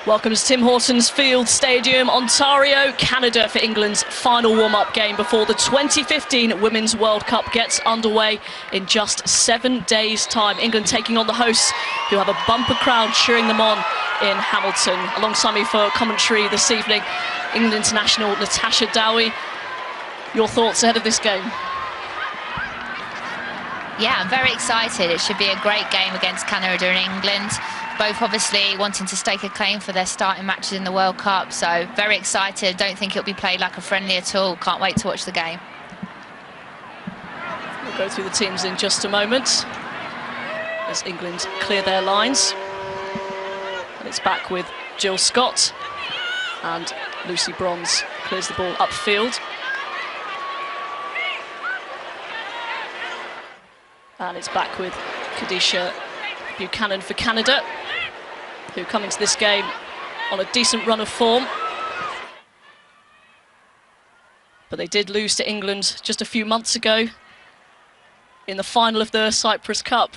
Welcome to Tim Hortons Field Stadium, Ontario, Canada, for England's final warm-up game before the 2015 Women's World Cup gets underway in just 7 days' time. England taking on the hosts, who have a bumper crowd cheering them on in Hamilton. Alongside me for commentary this evening, England international Natasha Dowie. Your thoughts ahead of this game? Yeah, I'm very excited. It should be a great game against Canada and England. Both obviously wanting to stake a claim for their starting matches in the World Cup. So very excited. Don't think it'll be played like a friendly at all. Can't wait to watch the game. We'll go through the teams in just a moment as England clear their lines. And it's back with Jill Scott, and Lucy Bronze clears the ball upfield. And it's back with Kadeisha Buchanan for Canada, who come into this game on a decent run of form. But they did lose to England just a few months ago in the final of the Cyprus Cup.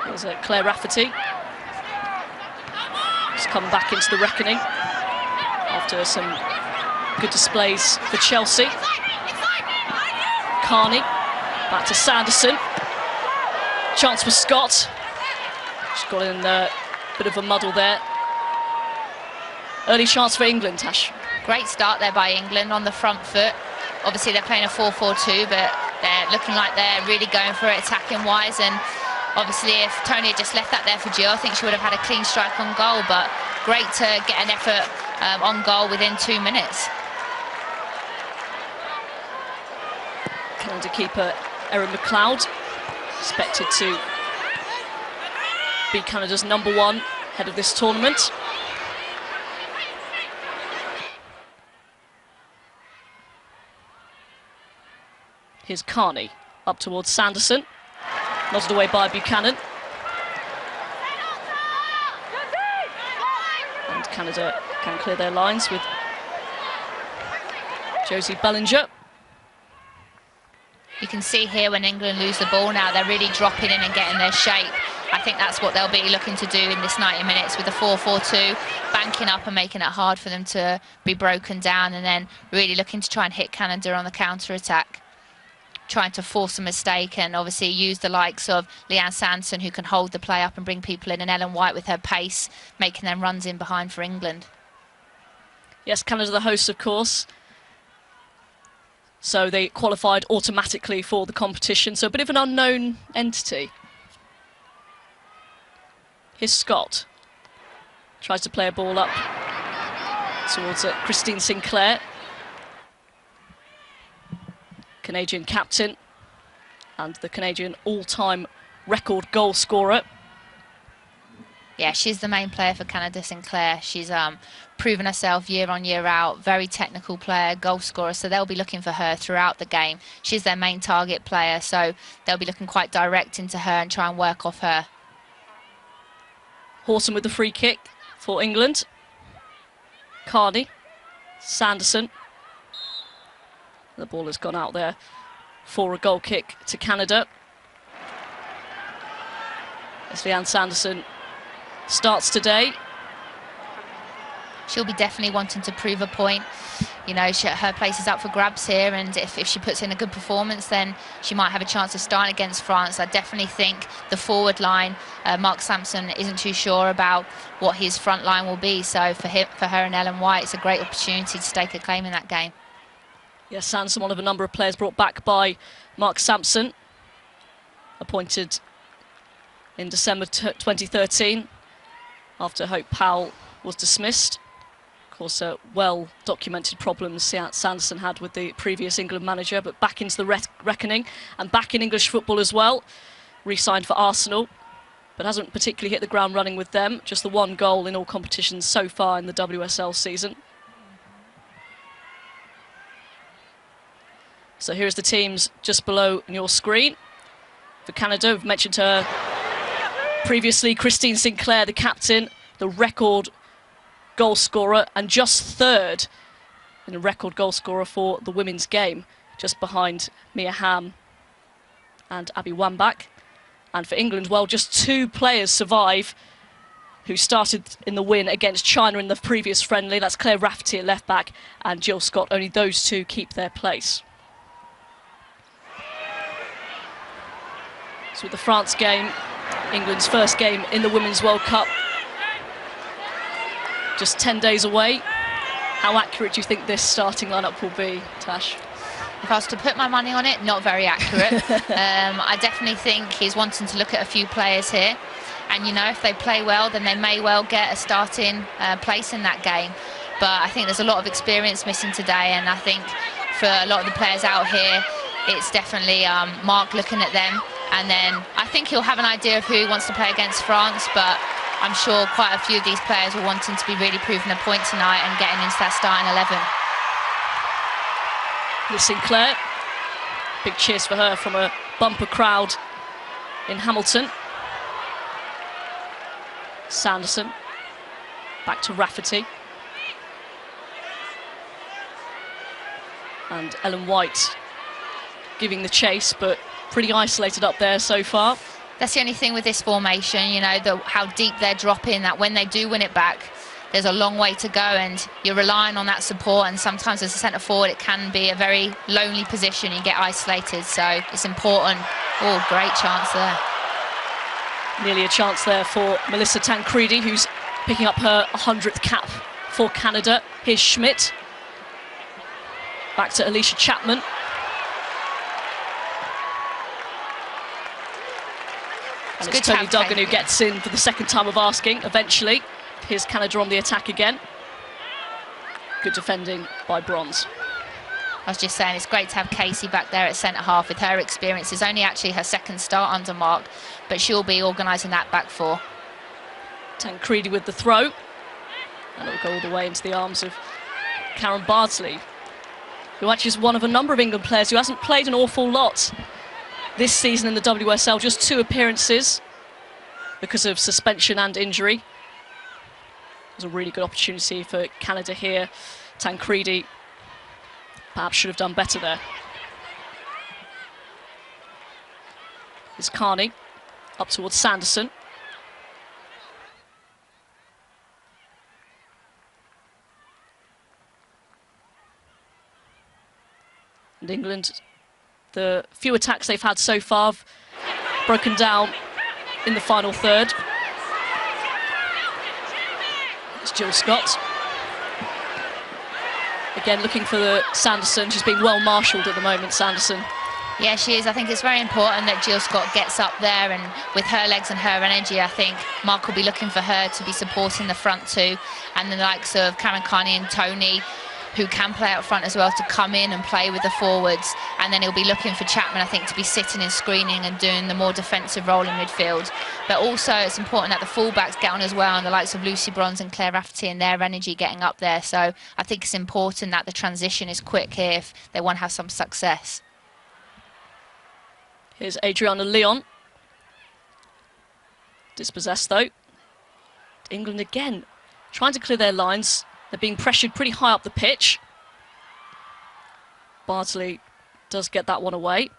There's Claire Rafferty. She's come back into the reckoning after some good displays for Chelsea. Carney, back to Sanderson. Chance for Scott. She's got in a bit of a muddle there. Early chance for England, Tash. Great start there by England on the front foot. Obviously they're playing a 4-4-2, but they're looking like they're really going for it attacking-wise. And obviously, if Tony had just left that there for Jill, I think she would have had a clean strike on goal, but great to get an effort on goal within 2 minutes. Canada keeper Erin McLeod, expected to be Canada's #1 ahead of this tournament. Here's Carney, up towards Sanderson. Nodded away by Buchanan. And Canada can clear their lines with Josie Bellinger. You can see here when England lose the ball now, they're really dropping in and getting their shape. I think that's what they'll be looking to do in this 90 minutes with the 4-4-2, banking up and making it hard for them to be broken down, and then really looking to try and hit Canada on the counter-attack, trying to force a mistake and obviously use the likes of Leanne Sanderson, who can hold the play up and bring people in, and Ellen White with her pace, making them runs in behind for England. Yes, Canada the hosts, of course. So they qualified automatically for the competition, so a bit of an unknown entity. Here's Scott. Tries to play a ball up towards Christine Sinclair. Canadian captain and the Canadian all-time record goal scorer. Yeah, she's the main player for Canada, Sinclair. She's proven herself year on, year out. Very technical player, goal scorer, so they'll be looking for her throughout the game. She's their main target player, so they'll be looking quite direct into her and try and work off her. Horton with the free kick for England. Carney, Sanderson. The ball has gone out there for a goal kick to Canada. As Leanne Sanderson starts today. She'll be definitely wanting to prove a point. You know, her place is up for grabs here, and if she puts in a good performance, then she might have a chance of starting against France. I definitely think the forward line, Mark Sampson isn't too sure about what his front line will be, so for her and Ellen White, it's a great opportunity to stake a claim in that game. Yes, Sanderson, one of a number of players brought back by Mark Sampson, appointed in December 2013 after Hope Powell was dismissed. Of course, well-documented problems Sanderson had with the previous England manager, but back into the reckoning and back in English football as well. Re-signed for Arsenal, but hasn't particularly hit the ground running with them. Just the 1 goal in all competitions so far in the WSL season. So here's the teams just below on your screen. For Canada, we've mentioned her previously, Christine Sinclair, the captain, the record goal scorer and just third in a record goal scorer for the women's game, just behind Mia Hamm and Abby Wambach. And for England, well, just 2 players survive who started in the win against China in the previous friendly. That's Claire Rafferty at left back and Jill Scott. Only those 2 keep their place. So with the France game, England's first game in the Women's World Cup, just 10 days away. How accurate do you think this starting lineup will be, Tash? If I was to put my money on it, not very accurate. I definitely think he's wanting to look at a few players here. And, you know, if they play well, then they may well get a starting place in that game. But I think there's a lot of experience missing today. And I think for a lot of the players out here, it's definitely Mark looking at them. And then I think he'll have an idea of who he wants to play against France. But I'm sure quite a few of these players are wanting to be really proving a point tonight and getting into that starting 11. Liz Sinclair, big cheers for her from a bumper crowd in Hamilton. Sanderson, back to Rafferty. And Ellen White giving the chase, but pretty isolated up there so far. That's the only thing with this formation, you know, how deep they're dropping, that when they do win it back, there's a long way to go and you're relying on that support, and sometimes as a centre forward it can be a very lonely position, you get isolated, so it's important. Oh, great chance there. Nearly a chance there for Melissa Tancredi, who's picking up her 100th cap for Canada. Here's Schmidt. Back to Alicia Chapman. And it's Tony Duggan who gets in for the second time of asking, eventually. Here's Canada on the attack again. Good defending by Bronze. I was just saying, it's great to have Casey back there at centre-half with her experience. It's only actually her second start under Mark, but she'll be organising that back four. Tancredi with the throw. And it'll go all the way into the arms of Karen Bardsley, who actually is one of a number of England players who hasn't played an awful lot this season in the WSL. Just 2 appearances because of suspension and injury. It was a really good opportunity for Canada here. Tancredi perhaps should have done better there. It's Carney up towards Sanderson. And England, the few attacks they've had so far, have broken down in the final third. It's Jill Scott. Again, looking for the Sanderson. She's being well marshalled at the moment, Sanderson. Yeah, she is. I think it's very important that Jill Scott gets up there, and with her legs and her energy, I think Mark will be looking for her to be supporting the front two, and the likes of Karen Carney and Tony, who can play out front as well, to come in and play with the forwards. And then he'll be looking for Chapman, I think, to be sitting and screening and doing the more defensive role in midfield. But also it's important that the fullbacks get on as well, and the likes of Lucy Bronze and Claire Rafferty and their energy getting up there. So I think it's important that the transition is quick here if they want to have some success. Here's Adriana Leon. Dispossessed though. England again trying to clear their lines. They're being pressured pretty high up the pitch. Bardsley does get that one away.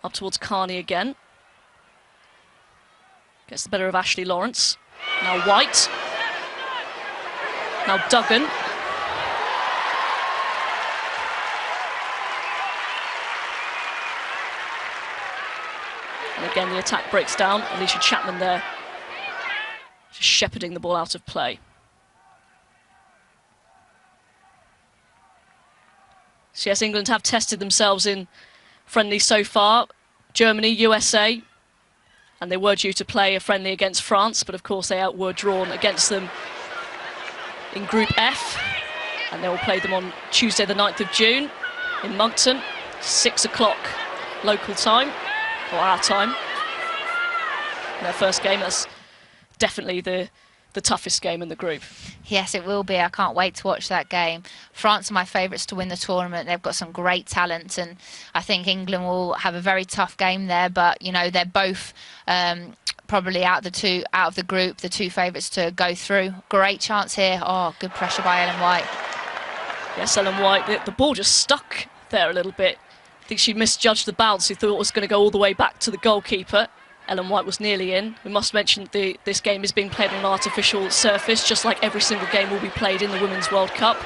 Up towards Carney again. Gets the better of Ashley Lawrence. Now White. Now Duggan. And again the attack breaks down. Alicia Chapman there, just shepherding the ball out of play. So yes, England have tested themselves in friendlies so far. Germany, USA, and they were due to play a friendly against France, but of course they were drawn against them in Group F, and they will play them on Tuesday the 9th of June in Moncton, 6 o'clock local time, or our time. Their first game, that's definitely the toughest game in the group. Yes, it will be. I can't wait to watch that game. France are my favourites to win the tournament. They've got some great talent, and I think England will have a very tough game there, but you know, they're both probably out of the group, the two favourites to go through. Great chance here. Oh, good pressure by Ellen White. Yes, Ellen White, the ball just stuck there a little bit. I think she misjudged the bounce. She thought it was going to go all the way back to the goalkeeper. Ellen White was nearly in. We must mention this game is being played on an artificial surface, just like every single game will be played in the Women's World Cup.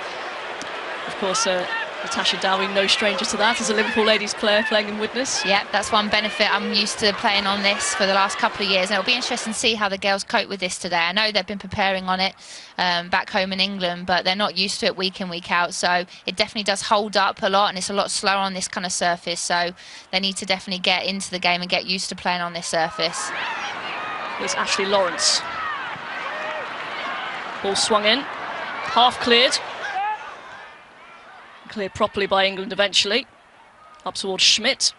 Of course, Natasha Dowie, no stranger to that, as a Liverpool ladies player playing in Widnes. Yeah, that's one benefit. I'm used to playing on this for the last couple of years, and it'll be interesting to see how the girls cope with this today. I know they've been preparing on it back home in England, but they're not used to it week in, week out, so it definitely does hold up a lot, and it's a lot slower on this kind of surface, so they need to definitely get into the game and get used to playing on this surface. Here's Ashley Lawrence. Ball swung in, half cleared. Cleared properly by England eventually. Up towards Schmidt.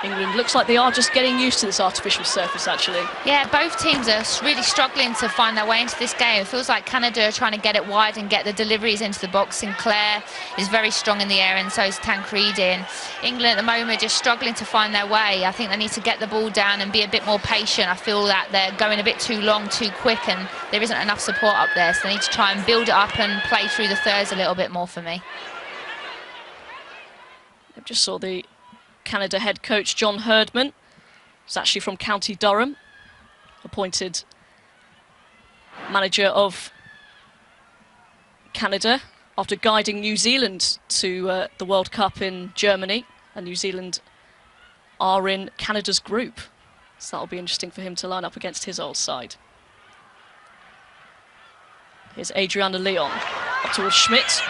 England looks like they are just getting used to this artificial surface, actually. Yeah, both teams are really struggling to find their way into this game. It feels like Canada are trying to get it wide and get the deliveries into the box. Sinclair is very strong in the air, and so is Tancredi. And England at the moment are just struggling to find their way. I think they need to get the ball down and be a bit more patient. I feel that they're going a bit too long, too quick, and there isn't enough support up there. So they need to try and build it up and play through the thirds a little bit more for me. I just saw the Canada head coach John Herdman. He's actually from County Durham, appointed manager of Canada after guiding New Zealand to the World Cup in Germany, and New Zealand are in Canada's group, so that'll be interesting for him to line up against his old side. Here's Adriana Leon up towards Schmidt.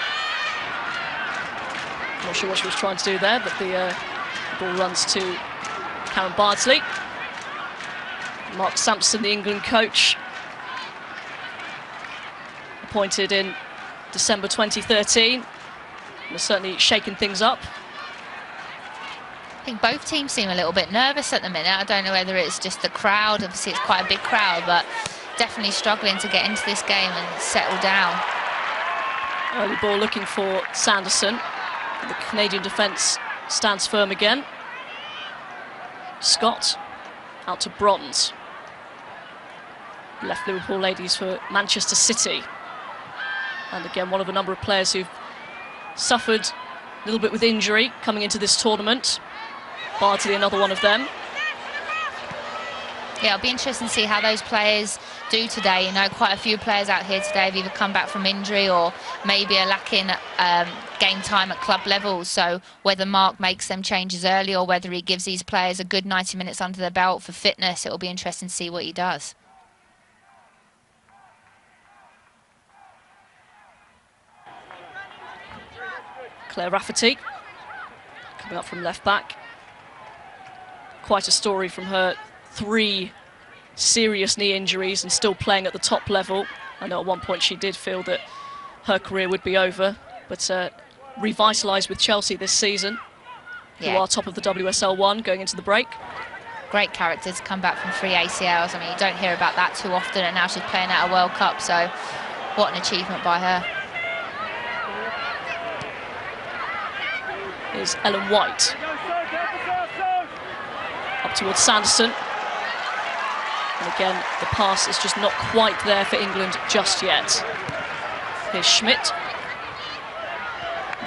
Not sure what she was trying to do there, but the ball runs to Karen Bardsley. Mark Sampson, the England coach, appointed in December 2013, has certainly shaken things up. I think both teams seem a little bit nervous at the minute. I don't know whether it's just the crowd. Obviously, it's quite a big crowd, but definitely struggling to get into this game and settle down. Early ball looking for Sanderson. The Canadian defence stands firm again. Scott out to Bronze. Left Liverpool ladies for Manchester City. And again, one of a number of players who've suffered a little bit with injury coming into this tournament. Bardsley, another one of them. Yeah, it'll be interesting to see how those players do today. You know, quite a few players out here today have either come back from injury or maybe are lacking game time at club level. So whether Mark makes them changes early or whether he gives these players a good 90 minutes under their belt for fitness, it'll be interesting to see what he does. Claire Rafferty coming up from left back. Quite a story from her. 3 serious knee injuries and still playing at the top level. I know at one point she did feel that her career would be over, but revitalised with Chelsea this season, who are top of the WSL 1 going into the break. Great character to come back from 3 ACLs. I mean, you don't hear about that too often, and now she's playing at a World Cup, so what an achievement by her. Here's Ellen White. Up towards Sanderson. And again, the pass is just not quite there for England just yet. Here's Schmidt.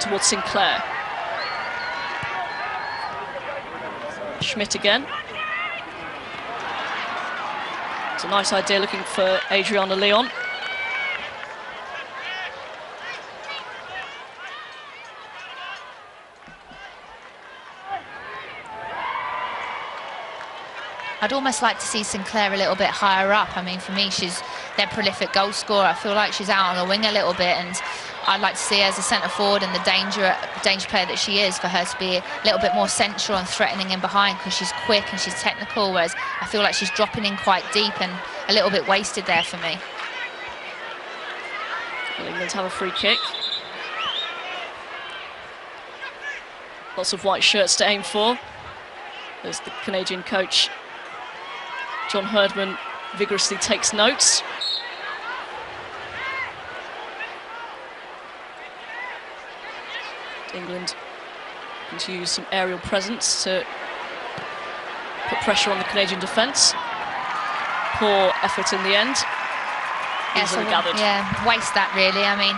Towards Sinclair. Schmidt again. It's a nice idea looking for Adriana Leon. I'd almost like to see Sinclair a little bit higher up. I mean, for me, she's their prolific goal scorer. I feel like she's out on the wing a little bit, and I'd like to see her as a centre forward and the danger player that she is, for her to be a little bit more central and threatening in behind, because she's quick and she's technical, whereas I feel like she's dropping in quite deep and a little bit wasted there for me. Well, England have a free kick. Lots of white shirts to aim for. There's the Canadian coach John Herdman vigorously takes notes. England going to use some aerial presence to put pressure on the Canadian defence. Poor effort in the end. Easily gathered. Yeah, waste that really. I mean,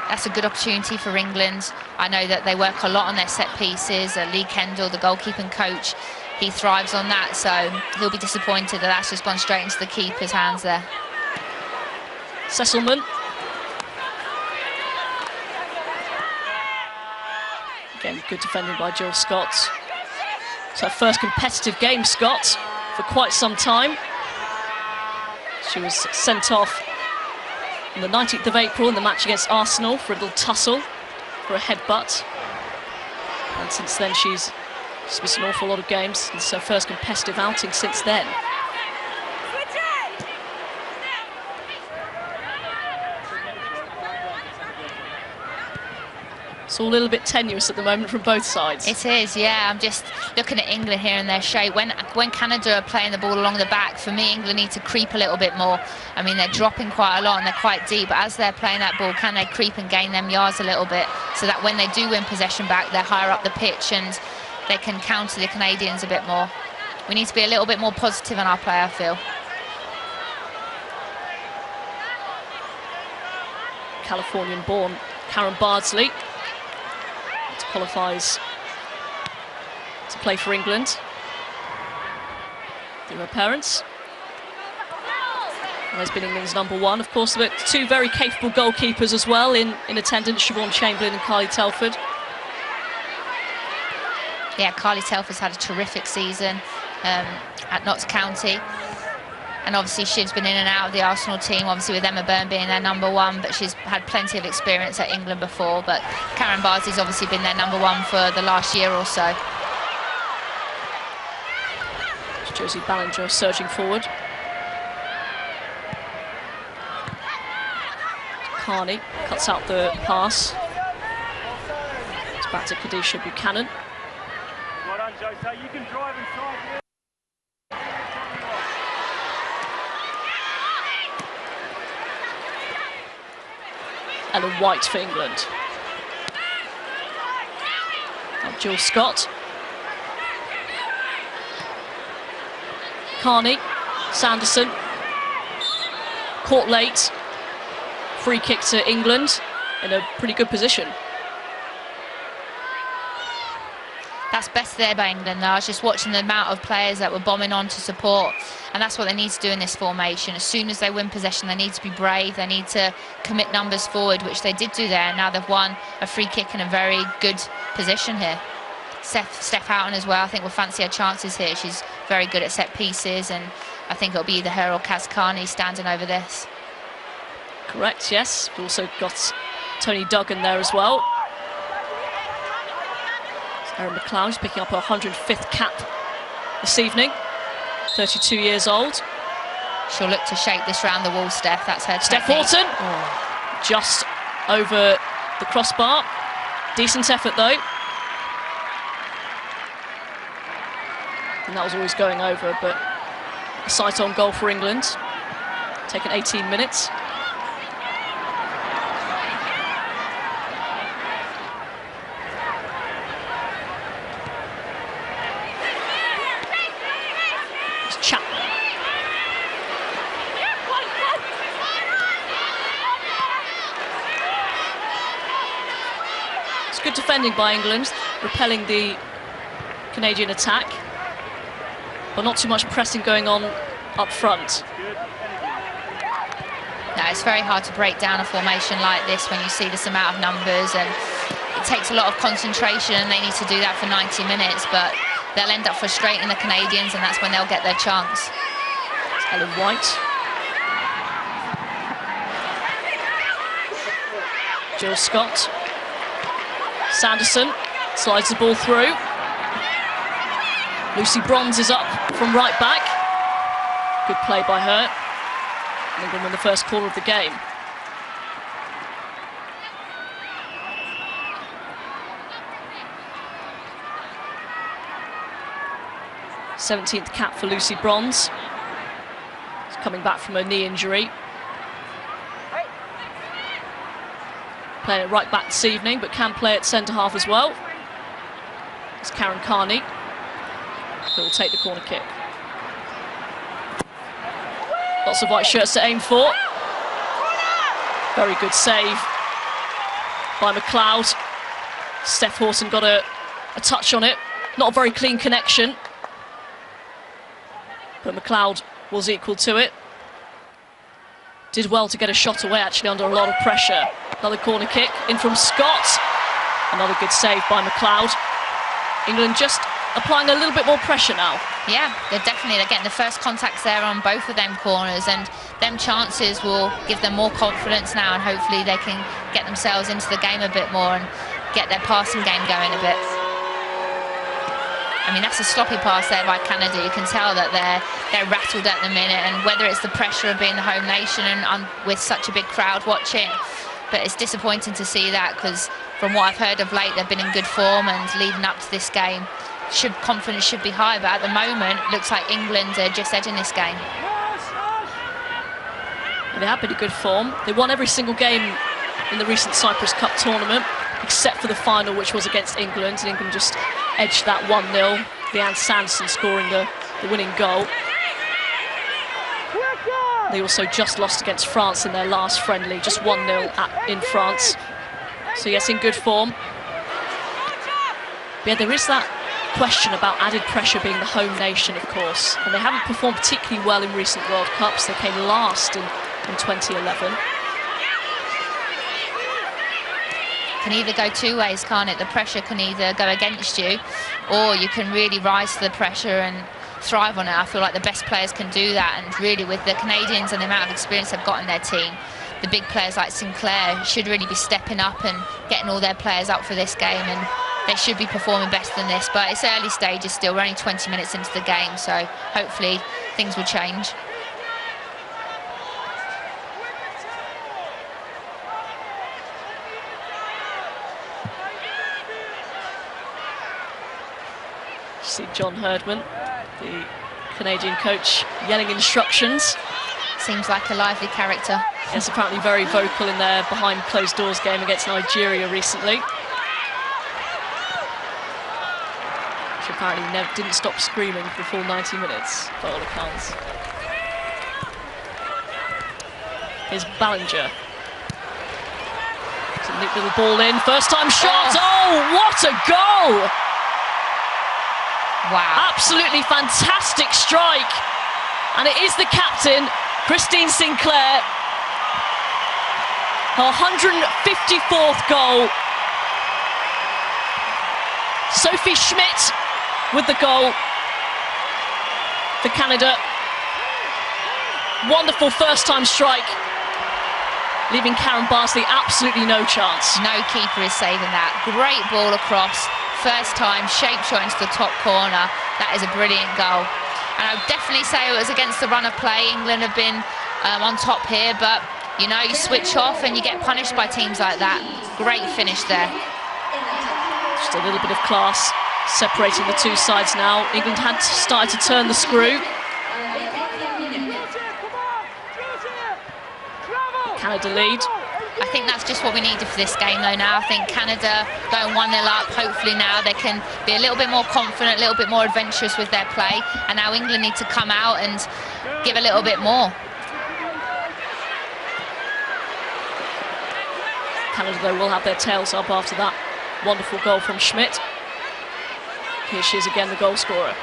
that's a good opportunity for England. I know that they work a lot on their set pieces. Lee Kendall, the goalkeeping coach, he thrives on that, so he'll be disappointed that that's just gone straight into the keeper's hands there. Sesselman. Again, good defending by Jill Scott. It's her first competitive game, Scott, for quite some time. She was sent off on the 19th of April in the match against Arsenal for a little tussle, for a headbutt. And since then she's missed an awful lot of games. It's her first competitive outing since then. It's all a little bit tenuous at the moment from both sides. It is, yeah. I'm just looking at England here in their shape. When Canada are playing the ball along the back, for me, England need to creep a little bit more. I mean, they're dropping quite a lot and they're quite deep, but as they're playing that ball, can they creep and gain them yards a little bit so that when they do win possession back, they're higher up the pitch and they can counter the Canadians a bit more. We need to be a little bit more positive in our play, I feel. Californian-born Karen Bardsley qualifies to play for England through her parents. And has been England's #1. Of course, there were two very capable goalkeepers as well in attendance, Siobhan Chamberlain and Carly Telford. Yeah, Carly Telford's had a terrific season at Notts County. And obviously Shiv's been in and out of the Arsenal team, obviously with Emma Byrne being their #1, but she's had plenty of experience at England before. But Karen Bardsley's obviously been their #1 for the last year or so. Josie Ballinger surging forward. Carney cuts out the pass. It's back to Kadisha Buchanan. Well done, Jose. You can drive inside here. Ellen White for England. Now Jill Scott. Carney, Sanderson. Caught late. Free kick to England in a pretty good position. That's best there by England. I was just watching the amount of players that were bombing on to support, and that's what they need to do in this formation. As soon as they win possession, they need to be brave. They need to commit numbers forward, which they did do there. And now they've won a free kick in a very good position here. Steph Houghton as well, I think we'll fancy her chances here. She's very good at set pieces, and I think it'll be either her or Kaz Carney standing over this. Correct, yes. We've also got Tony Duggan there as well. Erin McLeod is picking up her 105th cap this evening, 32 years old. She'll look to shape this round the wall, Steph. That's her Steph technique. Houghton, just over the crossbar. Decent effort though. And that was always going over, but a sight on goal for England. Taken 18 minutes. Good defending by England, repelling the Canadian attack, but not too much pressing going on up front. No, it's very hard to break down a formation like this when you see this amount of numbers, and it takes a lot of concentration, and they need to do that for 90 minutes, but they'll end up frustrating the Canadians, and that's when they'll get their chance. It's Ellen White. Jill Scott. Sanderson slides the ball through. Lucy Bronze is up from right back. Good play by her. England win the first corner of the game. '17th cap for Lucy Bronze. She's coming back from her knee injury. playing at right back this evening, but can play at centre-half as well. It's Karen Carney who will take the corner kick. Lots of white shirts to aim for. Very good save by McLeod. Steph Houghton got a touch on it. Not a very clean connection, but McLeod was equal to it. Did well to get a shot away, actually, under a lot of pressure. Another corner kick in from Scott. Another good save by McLeod. England just applying a little bit more pressure now. Yeah, they're getting the first contacts there on both of them corners, and them chances will give them more confidence now, and hopefully they can get themselves into the game a bit more and get their passing game going a bit. I mean, that's a sloppy pass there by Canada. You can tell that they're rattled at the minute, and whether it's the pressure of being the home nation and with such a big crowd watching, but it's disappointing to see that, because from what I've heard of late, they've been in good form, and leading up to this game, confidence should be high, but at the moment, it looks like England are just edging this game. They have pretty good form. They won every single game in the recent Cyprus Cup tournament, except for the final, which was against England, and England just edged that 1-0. Leanne Sanderson scoring the winning goal. They also just lost against France in their last friendly, just 1-0 in France. So yes, in good form. But yeah, there is that question about added pressure being the home nation, of course, and they haven't performed particularly well in recent World Cups. They came last in 2011. Can either go two ways, can't it? The pressure can either go against you, or you can really rise to the pressure and thrive on it. I feel like the best players can do that, and really with the Canadians and the amount of experience they've got in their team, the big players like Sinclair should really be stepping up and getting all their players up for this game, and they should be performing best than this. But it's early stages still. We're only 20 minutes into the game, so hopefully things will change. See John Herdman, the Canadian coach, yelling instructions. Seems like a lively character. Yes, apparently very vocal in their behind closed doors game against Nigeria recently. Which apparently didn't stop screaming for the full 90 minutes, by all accounts. Here's Ballinger. It's a neat little ball in, first time shot, oh what a goal! Wow. Absolutely fantastic strike. And it is the captain, Christine Sinclair. Her 154th goal. Sophie Schmidt with the goal for Canada. Wonderful first-time strike, leaving Karen Barsley absolutely no chance. No keeper is saving that. Great ball across. First time, shape shot into the top corner. That is a brilliant goal. And I would definitely say it was against the run of play. England have been on top here, but you know, you switch off and you get punished by teams like that. Great finish there. Just a little bit of class separating the two sides now. England had started to turn the screw. Canada lead. I think that's just what we needed for this game though now. I think Canada going 1-0 up, hopefully now they can be a little bit more confident, a little bit more adventurous with their play, and now England need to come out and give a little bit more. Canada though will have their tails up after that wonderful goal from Schmidt. Here she is again, the goal scorer.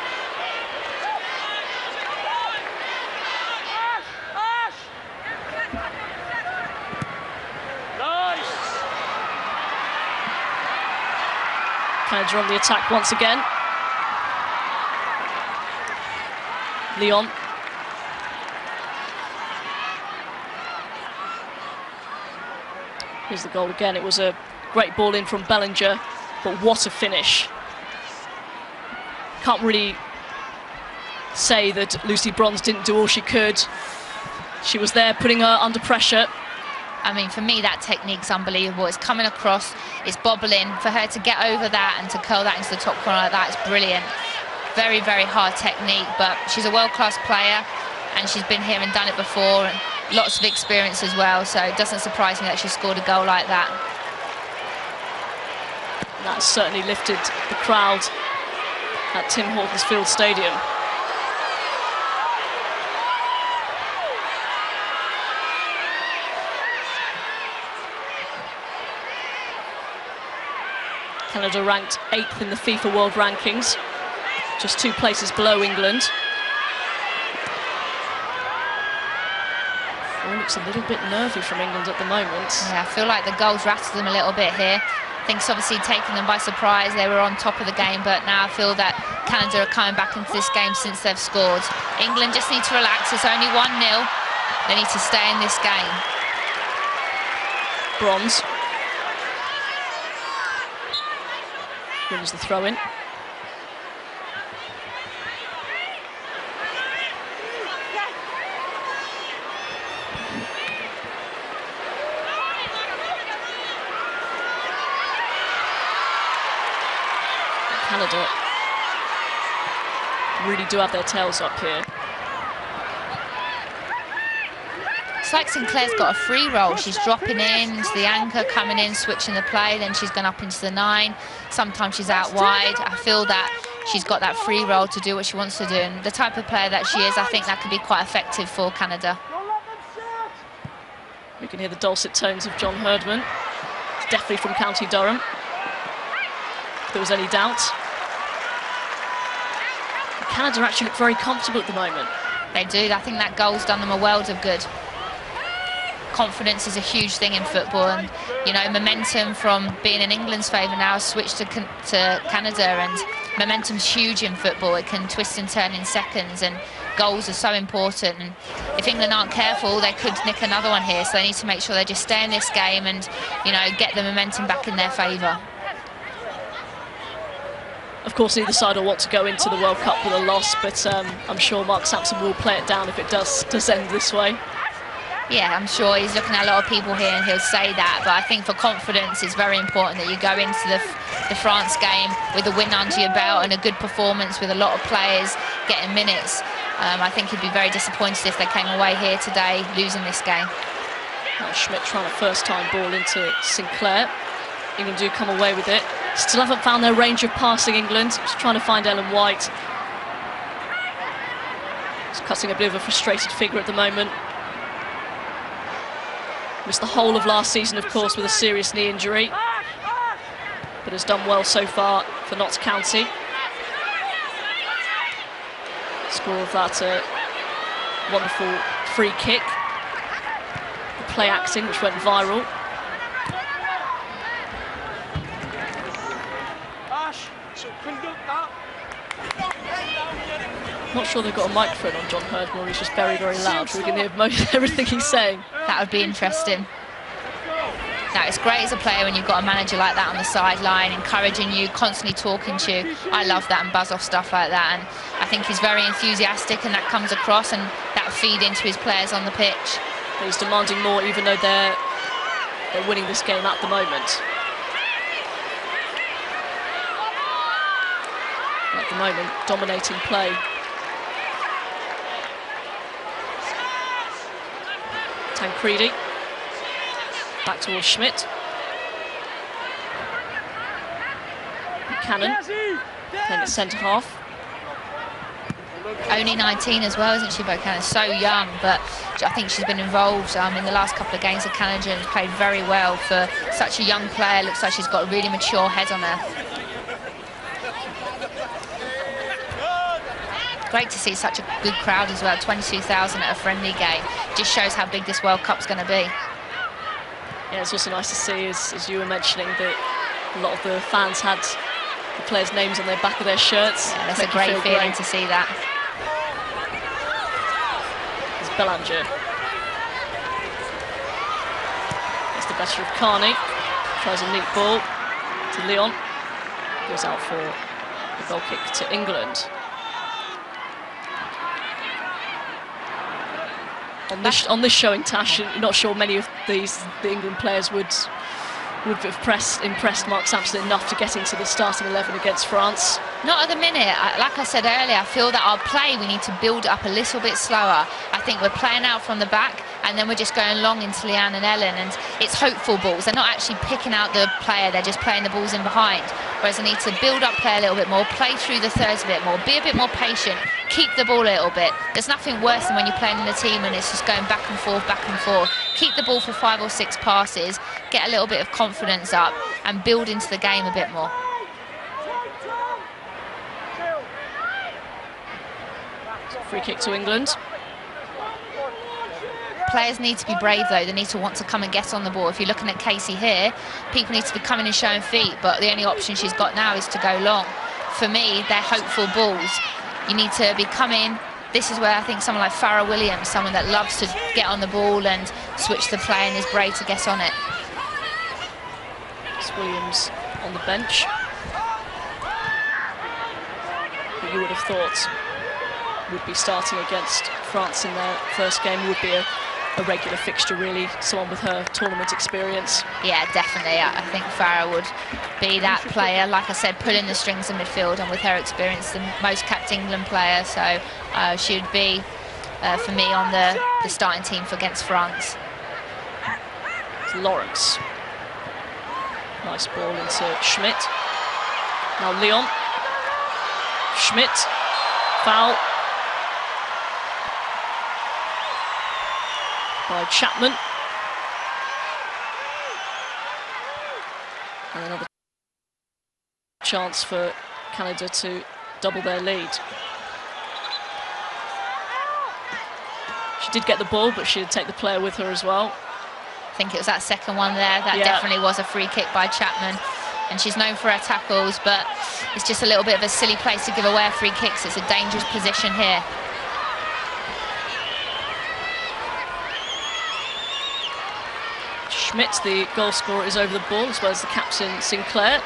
Canada on the attack once again. Leon. Here's the goal again. It was a great ball in from Bellinger, but what a finish. Can't really say that Lucy Bronze didn't do all she could. She was there putting her under pressure. I mean, for me, that technique's unbelievable. It's coming across, it's bobbling. For her to get over that and to curl that into the top corner like that is brilliant. Very, very hard technique, but she's a world-class player, and she's been here and done it before, and lots of experience as well, so it doesn't surprise me that she scored a goal like that. That certainly lifted the crowd at Tim Hortons Field Stadium. Canada ranked 8th in the FIFA World Rankings, just 2 places below England. Oh, looks a little bit nervy from England at the moment. Yeah, I feel like the goals rattled them a little bit here. I think it's obviously taken them by surprise. They were on top of the game, but now I feel that Canada are coming back into this game since they've scored. England just need to relax. It's only 1-0. They need to stay in this game. Bronze wins the throw-in. Canada really do have their tails up here. It's like Sinclair's got a free roll. She's dropping in into the anchor, coming in, switching the play, then she's gone up into the 9. Sometimes she's out wide. I feel that she's got that free roll to do what she wants to do, and the type of player that she is, I think that can be quite effective for Canada. We can hear the dulcet tones of John Herdman. It's definitely from County Durham, if there was any doubt. Canada actually look very comfortable at the moment. They do. I think that goal's done them a world of good. Confidence is a huge thing in football, and you know, momentum from being in England's favour now has switched to Canada, and momentum's huge in football. It can twist and turn in seconds, and goals are so important, and if England aren't careful they could nick another one here, so they need to make sure they just stay in this game and, you know, get the momentum back in their favour. Of course, either side will want to go into the World Cup with a loss, but I'm sure Mark Sampson will play it down if it does end this way. Yeah, I'm sure he's looking at a lot of people here and he'll say that, but I think for confidence it's very important that you go into the France game with a win under your belt and a good performance with a lot of players getting minutes. I think he'd be very disappointed if they came away here today losing this game. Now Schmidt trying a first-time ball into Sinclair. England do come away with it. Still haven't found their range of passing, England. Just trying to find Ellen White. Just cutting a bit of a frustrated figure at the moment. Missed the whole of last season, of course, with a serious knee injury, but has done well so far for Notts County. Score of that wonderful free kick. The play acting, which went viral. Not sure they've got a microphone on John Herdman, he's just very, very loud, so we can hear everything he's saying. That would be interesting. Now, it's great as a player when you've got a manager like that on the sideline, encouraging you, constantly talking to you. I love that and buzz off stuff like that, and I think he's very enthusiastic, and that comes across, and that feed into his players on the pitch. He's demanding more, even though they're winning this game at the moment. At the moment, dominating play. Tancredi, back towards Schmidt. Buchanan, playing at centre-half. Only 19 as well, isn't she, Buchanan? So young, but I think she's been involved in the last couple of games of Canada and played very well for such a young player. Looks like she's got a really mature head on her. Great to see such a good crowd as well, 22,000 at a friendly game. Just shows how big this World Cup's going to be. Yeah, it's also nice to see, as you were mentioning, that a lot of the fans had the players' names on the back of their shirts. Yeah, that's a great feeling to see that. It's Belanger. It's the better of Carney. Tries a neat ball to Leon. Goes out for the goal kick to England. On this showing, Tash, I'm not sure many of the England players would would have impressed Mark Sampson enough to get into the starting 11 against France. Not at the minute. Like I said earlier, I feel that our play, we need to build up a little bit slower. I think we're playing out from the back and then we're just going long into Leanne and Ellen, and it's hopeful balls. They're not actually picking out the player, they're just playing the balls in behind. Whereas I need to build up play a little bit more, play through the thirds a bit more, be a bit more patient, keep the ball a little bit. There's nothing worse than when you're playing in a team and it's just going back and forth, back and forth. Keep the ball for 5 or 6 passes, get a little bit of confidence up and build into the game a bit more. Free kick to England. Players need to be brave though, they need to want to come and get on the ball. If you're looking at Casey here, people need to be coming and showing feet, but the only option she's got now is to go long. For me, they're hopeful balls. You need to be coming. This is where I think someone like Farrah Williams, someone that loves to get on the ball and switch the play and is brave to get on it. It's Williams on the bench. Who you would have thought would be starting against France in their first game, would be a regular fixture really, someone with her tournament experience. Yeah, definitely. I think Farrah would be that player, like I said, pulling the strings in midfield, and with her experience, the most capped England player, so she would be, for me, on the starting team for against France. It's Lawrence. Nice ball into Schmidt. Now Leon. Schmidt. Foul. By Chapman. And another chance for Canada to double their lead. She did get the ball, but she'd take the player with her as well. I think it was that second one there. That definitely was a free kick by Chapman. And she's known for her tackles, but it's just a little bit of a silly place to give away free kicks. It's a dangerous position here. Schmidt, the goal scorer, is over the ball, as well as the captain, Sinclair.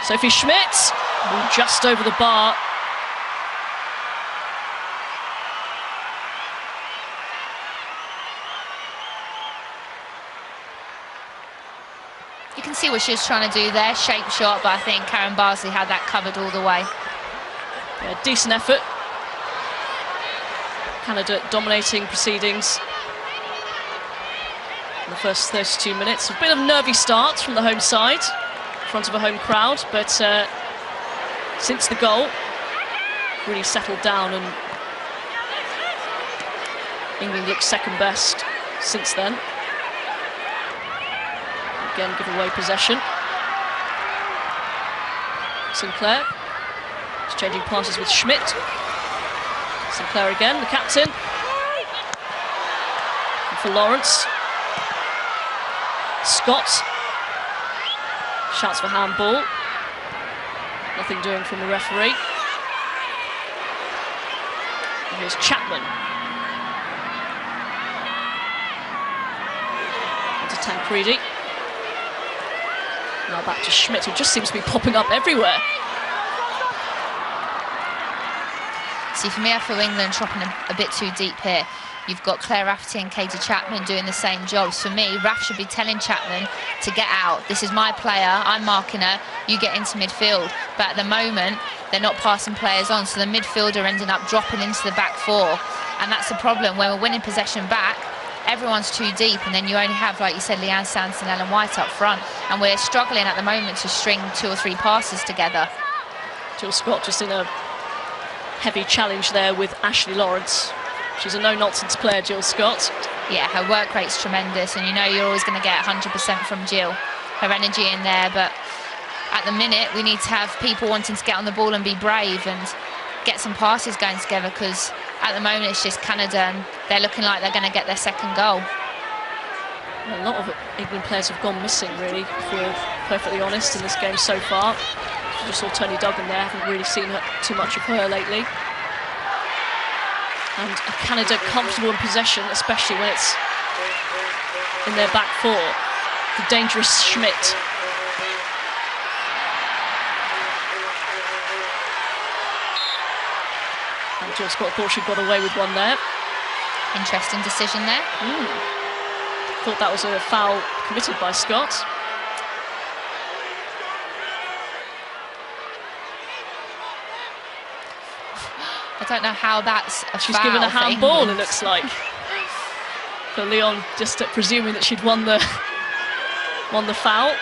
Sophie Schmidt, just over the bar. You can see what she was trying to do there, shape shot, but I think Karen Barsley had that covered all the way. Yeah, decent effort. Canada dominating proceedings in the first 32 minutes. A bit of a nervy start from the home side, in front of a home crowd, but since the goal, really settled down, and England looks second best since then. Again, give away possession. Sinclair. Exchanging passes with Schmidt. Sinclair again, the captain. And for Lawrence. Scott. Shouts for handball. Nothing doing from the referee. And here's Chapman. Into Tancredi. Now back to Schmidt, who just seems to be popping up everywhere. See, for me, I feel England dropping a bit too deep here. You've got Claire Rafferty and Katie Chapman doing the same jobs. For me, Raff should be telling Chapman to get out. This is my player, I'm marking her, you get into midfield. But at the moment, they're not passing players on, so the midfielder ending up dropping into the back four. And that's the problem. When we're winning possession back, everyone's too deep, and then you only have, like you said, Leanne Sanson and Ellen White up front. And we're struggling at the moment to string 2 or 3 passes together. Jill Scott just in a heavy challenge there with Ashley Lawrence. She's a no-nonsense player, Jill Scott. Yeah, her work rate's tremendous, and you know you're always going to get 100% from Jill. Her energy in there, but at the minute we need to have people wanting to get on the ball and be brave and get some passes going together, because at the moment it's just Canada and they're looking like they're going to get their second goal. A lot of England players have gone missing, really, if we're perfectly honest, in this game so far. I just saw Tony Duggan there, haven't really seen too much of her lately. And Canada comfortable in possession, especially when it's in their back four. The dangerous Schmidt. And Jill Scott thought she got away with one there. Interesting decision there. Thought that was a foul committed by Scott. I don't know how that's a She's foul given a for handball, England. it looks like. For Lyon, just presuming that she'd won the foul.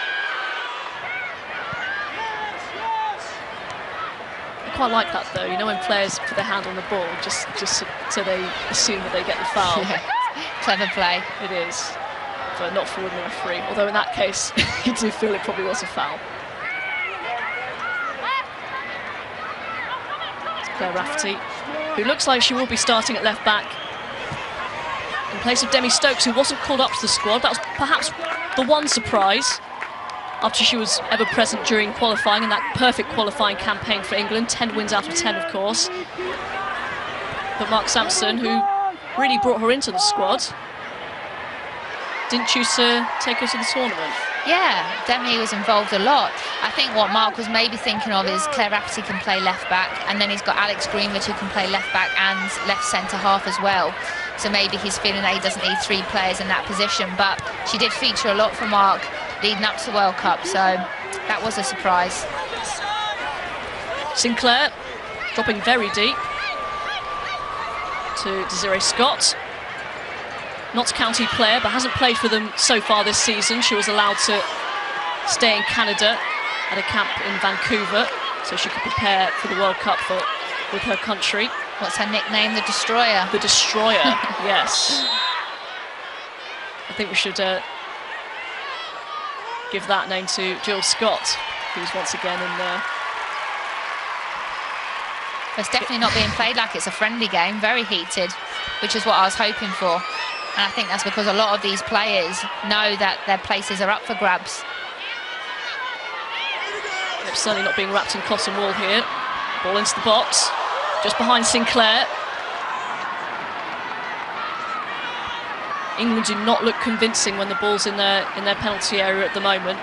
I quite like that though, you know, when players put their hand on the ball, just so they assume that they get the foul. Yeah. Clever play. It is, but not for the referee. Although in that case, you do feel it probably was a foul. It's Claire Rafferty, who looks like she will be starting at left back in place of Demi Stokes, who wasn't called up to the squad. That was perhaps the one surprise after she was ever present during qualifying in that perfect qualifying campaign for England. 10 wins out of 10, of course. But Mark Sampson, who really brought her into the squad, didn't choose to take her to the tournament. Yeah, Demi was involved a lot. I think what Mark was maybe thinking of is Claire Rafferty can play left back, and then he's got Alex Greenwood who can play left back and left centre half as well. So maybe he's feeling that he doesn't need 3 players in that position. But she did feature a lot for Mark leading up to the World Cup, so that was a surprise. Sinclair dropping very deep to Desiree Scott. Notts County player, but hasn't played for them so far this season. She was allowed to stay in Canada at a camp in Vancouver, so she could prepare for the World Cup with her country. What's her nickname? The Destroyer. The Destroyer, yes. I think we should give that name to Jill Scott, who's once again in there. It's definitely not being played like it's a friendly game, very heated, which is what I was hoping for. And I think that's because a lot of these players know that their places are up for grabs. It's certainly not being wrapped in cotton wool here. Ball into the box, just behind Sinclair. England do not look convincing when the ball's in their penalty area at the moment.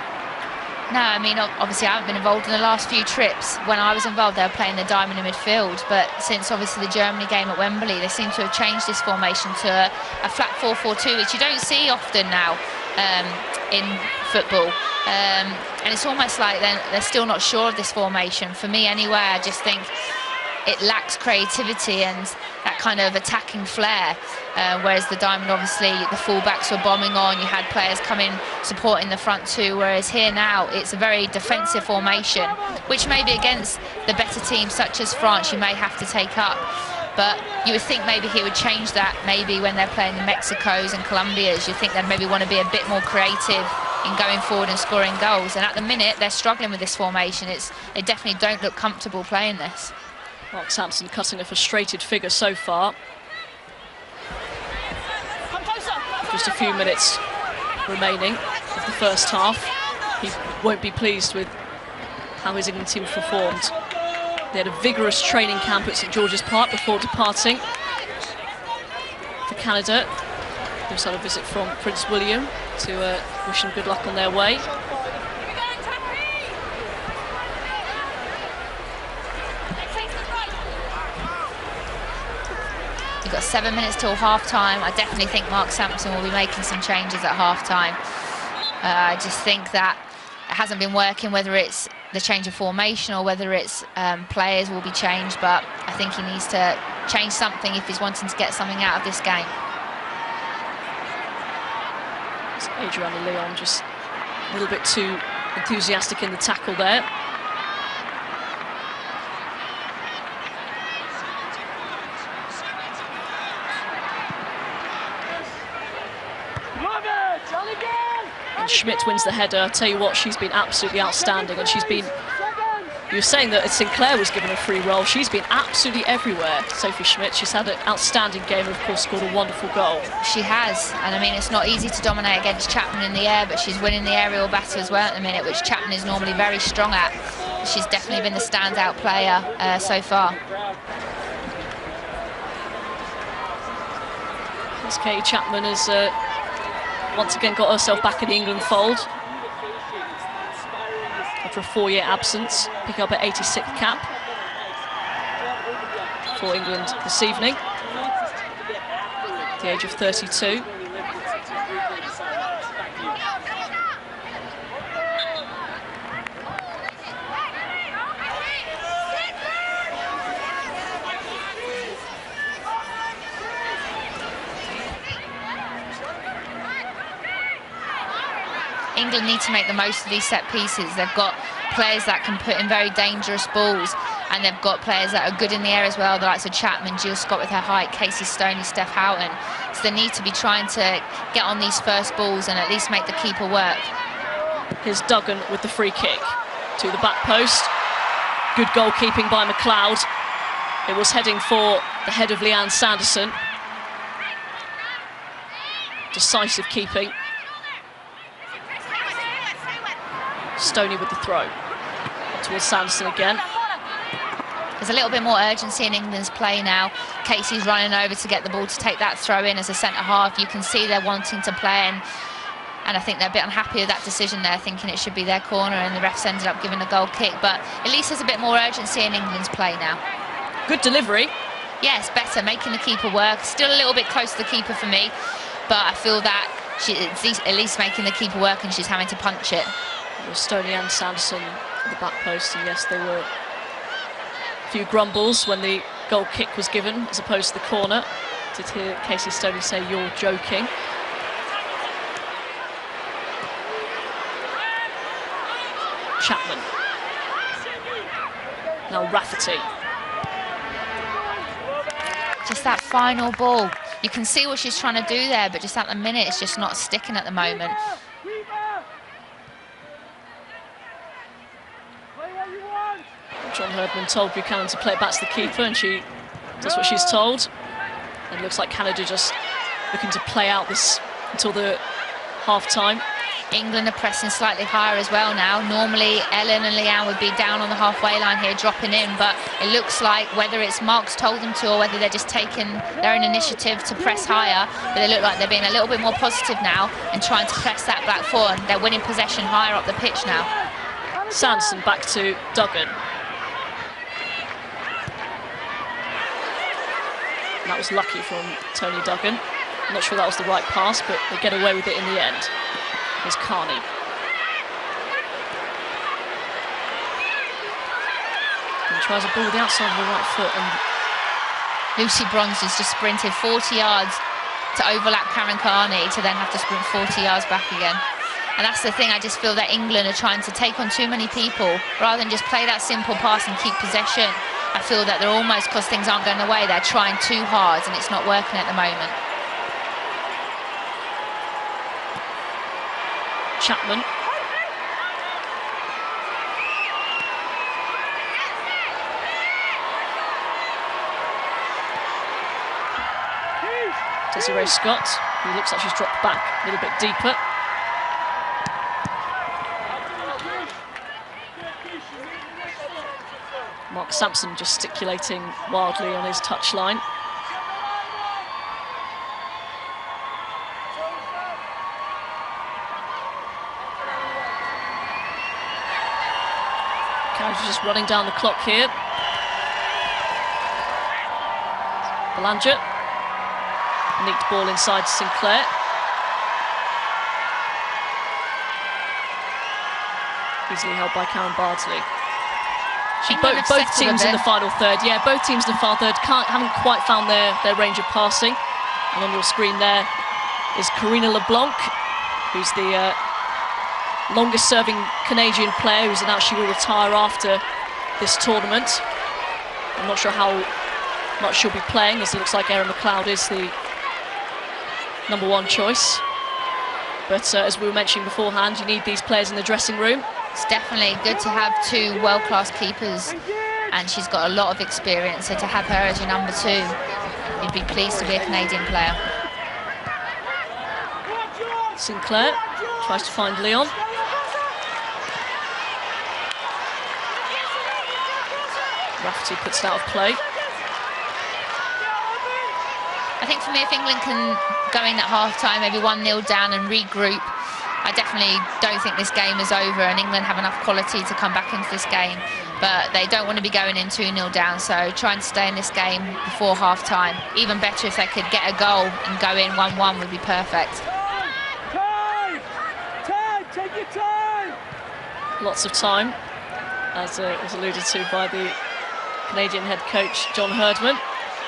No, I mean, obviously I haven't been involved in the last few trips. When I was involved, they were playing the diamond in midfield, but since obviously the Germany game at Wembley, they seem to have changed this formation to a flat 4-4-2, which you don't see often now in football. And it's almost like they're still not sure of this formation. For me anyway, I just think it lacks creativity and that kind of attacking flair, whereas the diamond, obviously the fullbacks were bombing on, you had players coming supporting the front too, whereas here now it's a very defensive formation, which maybe against the better teams such as France you may have to take up, but you would think maybe he would change that maybe when they're playing the Mexicos and Colombias. You think they'd maybe want to be a bit more creative in going forward and scoring goals, and at the minute they're struggling with this formation. They definitely don't look comfortable playing this. Mark Sampson cutting a frustrated figure so far. Just a few minutes remaining of the first half. He won't be pleased with how his England team performed. They had a vigorous training camp at St George's Park before departing for Canada. They also had a visit from Prince William to wish them good luck on their way. You've got 7 minutes till half-time. I definitely think Mark Sampson will be making some changes at half-time. I just think that it hasn't been working, whether it's the change of formation or whether it's players will be changed, but I think he needs to change something if he's wanting to get something out of this game. It's Adriana Lyon just a little bit too enthusiastic in the tackle there. And Schmidt wins the header. I'll tell you what, she's been absolutely outstanding, and she's been... You were saying that Sinclair was given a free role. She's been absolutely everywhere, Sophie Schmidt. She's had an outstanding game and, of course, scored a wonderful goal. She has, and I mean, it's not easy to dominate against Chapman in the air, but she's winning the aerial battle as well at the minute, which Chapman is normally very strong at. She's definitely been the standout player so far. As Katie Chapman has once again got herself back in the England fold after a 4-year absence, picking up her 86th cap. for England this evening, at the age of 32. England need to make the most of these set pieces. They've got players that can put in very dangerous balls, and they've got players that are good in the air as well, the likes of Chapman, Jill Scott with her height, Casey Stoney, Steph Houghton. So they need to be trying to get on these first balls and at least make the keeper work. Here's Duggan with the free kick to the back post. Good goalkeeping by McLeod. It was heading for the head of Leanne Sanderson. Decisive keeping. Stoney with the throw. Up towards Sanderson again. There's a little bit more urgency in England's play now. Casey's running over to get the ball to take that throw in as a centre-half. You can see they're wanting to play in, and I think they're a bit unhappy with that decision there, thinking it should be their corner, and the refs ended up giving a goal kick. But at least there's a bit more urgency in England's play now. Good delivery. Yes, better, making the keeper work. Still a little bit close to the keeper for me, but I feel that she's at least making the keeper work, and she's having to punch it. It was Stoney and Sanderson at the back post, and yes, there were a few grumbles when the goal kick was given as opposed to the corner. Did hear Casey Stoney say, "You're joking." Chapman. Now Rafferty. Just that final ball. You can see what she's trying to do there, but just at the minute, it's just not sticking at the moment. John Herdman told Buchanan to play it back to the keeper, and she does what she's told. And it looks like Canada just looking to play out this until the half-time. England are pressing slightly higher as well now. Normally, Ellen and Leanne would be down on the halfway line here, dropping in, but it looks like whether it's Mark's told them to or whether they're just taking their own initiative to press higher, but they look like they're being a little bit more positive now and trying to press that back four, and they're winning possession higher up the pitch now. Sanderson back to Duggan. And that was lucky from Tony Duggan. I'm not sure that was the right pass, but they get away with it in the end. Here's Carney. And tries a ball with the outside of the right foot, and Lucy Bronze has just sprinted 40 yards to overlap Karen Carney to then have to sprint 40 yards back again. And that's the thing, I just feel that England are trying to take on too many people rather than just play that simple pass and keep possession. I feel that they're almost, because things aren't going away, they're trying too hard and it's not working at the moment. Chapman. Desiree Scott, who looks like she's dropped back a little bit deeper. Mark Sampson gesticulating wildly on his touchline. Canada's just running down the clock here. Belanger. Neat ball inside to Sinclair. Easily held by Karen Bardsley. Both teams in the final third. Yeah, both teams in the final third haven't quite found their range of passing. And on your screen there is Karina LeBlanc, who's the longest serving Canadian player, who's announced she will retire after this tournament. I'm not sure how much she'll be playing, as it looks like Erin McLeod is the #1 choice. But as we were mentioning beforehand, you need these players in the dressing room. It's definitely good to have two world-class keepers, and she's got a lot of experience, so to have her as your #2, you'd be pleased to be a Canadian player. Sinclair tries to find Leon. Rafferty puts it out of play. I think for me, if England can go in at half-time, maybe 1-0 down and regroup, I definitely don't think this game is over, and England have enough quality to come back into this game, but they don't want to be going in 2-0 down, so trying to stay in this game before half-time. Even better if they could get a goal and go in 1-1 would be perfect. Time! Take your time! Lots of time, as was alluded to by the Canadian head coach John Herdman.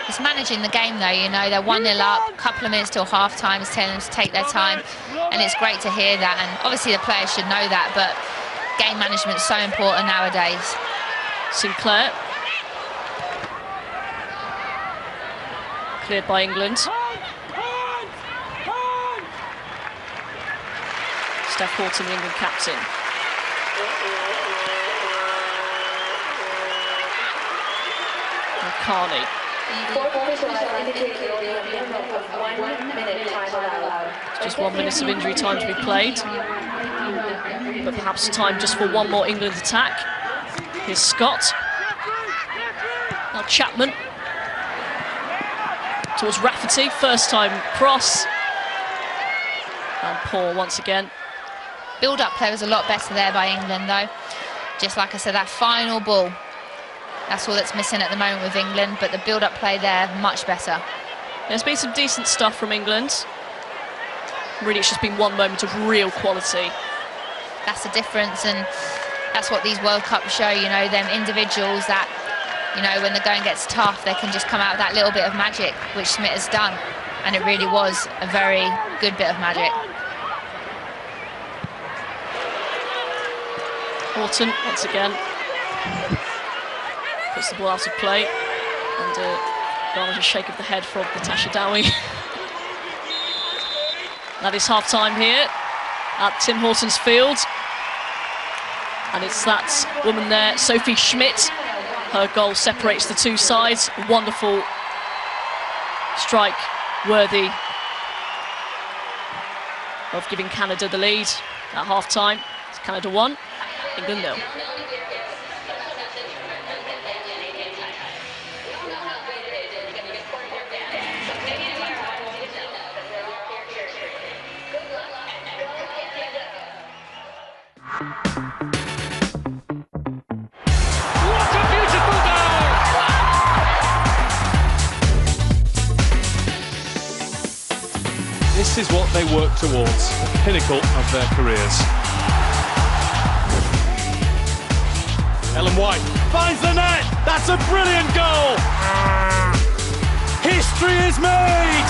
It's managing the game though, you know, they're 1-0 up, a couple of minutes till half-time, it's telling them to take their time, and it's great to hear that, and obviously the players should know that, but game management is so important nowadays. Sinclair. Cleared by England. Steph Houghton, the England captain. And Carney. It's just 1 minute of injury time to be played, but perhaps time just for one more England attack. Here's Scott. Now Chapman. Towards Rafferty, first time cross. And Paul once again. Build-up play was a lot better there by England though. Just like I said, that final ball. That's all that's missing at the moment with England, but the build-up play there, much better. There's been some decent stuff from England. Really, it's just been one moment of real quality. That's the difference, and that's what these World Cups show, you know, them individuals that, you know, when the going gets tough, they can just come out with that little bit of magic, which Smith has done. And it really was a very good bit of magic. Houghton, once again, puts the ball out of play, and garners a shake of the head from Natasha Dowie. That is half-time here at Tim Hortons Field. And it's that woman there, Sophie Schmidt. Her goal separates the two sides. Wonderful strike, worthy of giving Canada the lead at half-time. It's Canada 1, England 0. This is what they work towards, the pinnacle of their careers. Ellen White finds the net. That's a brilliant goal. History is made.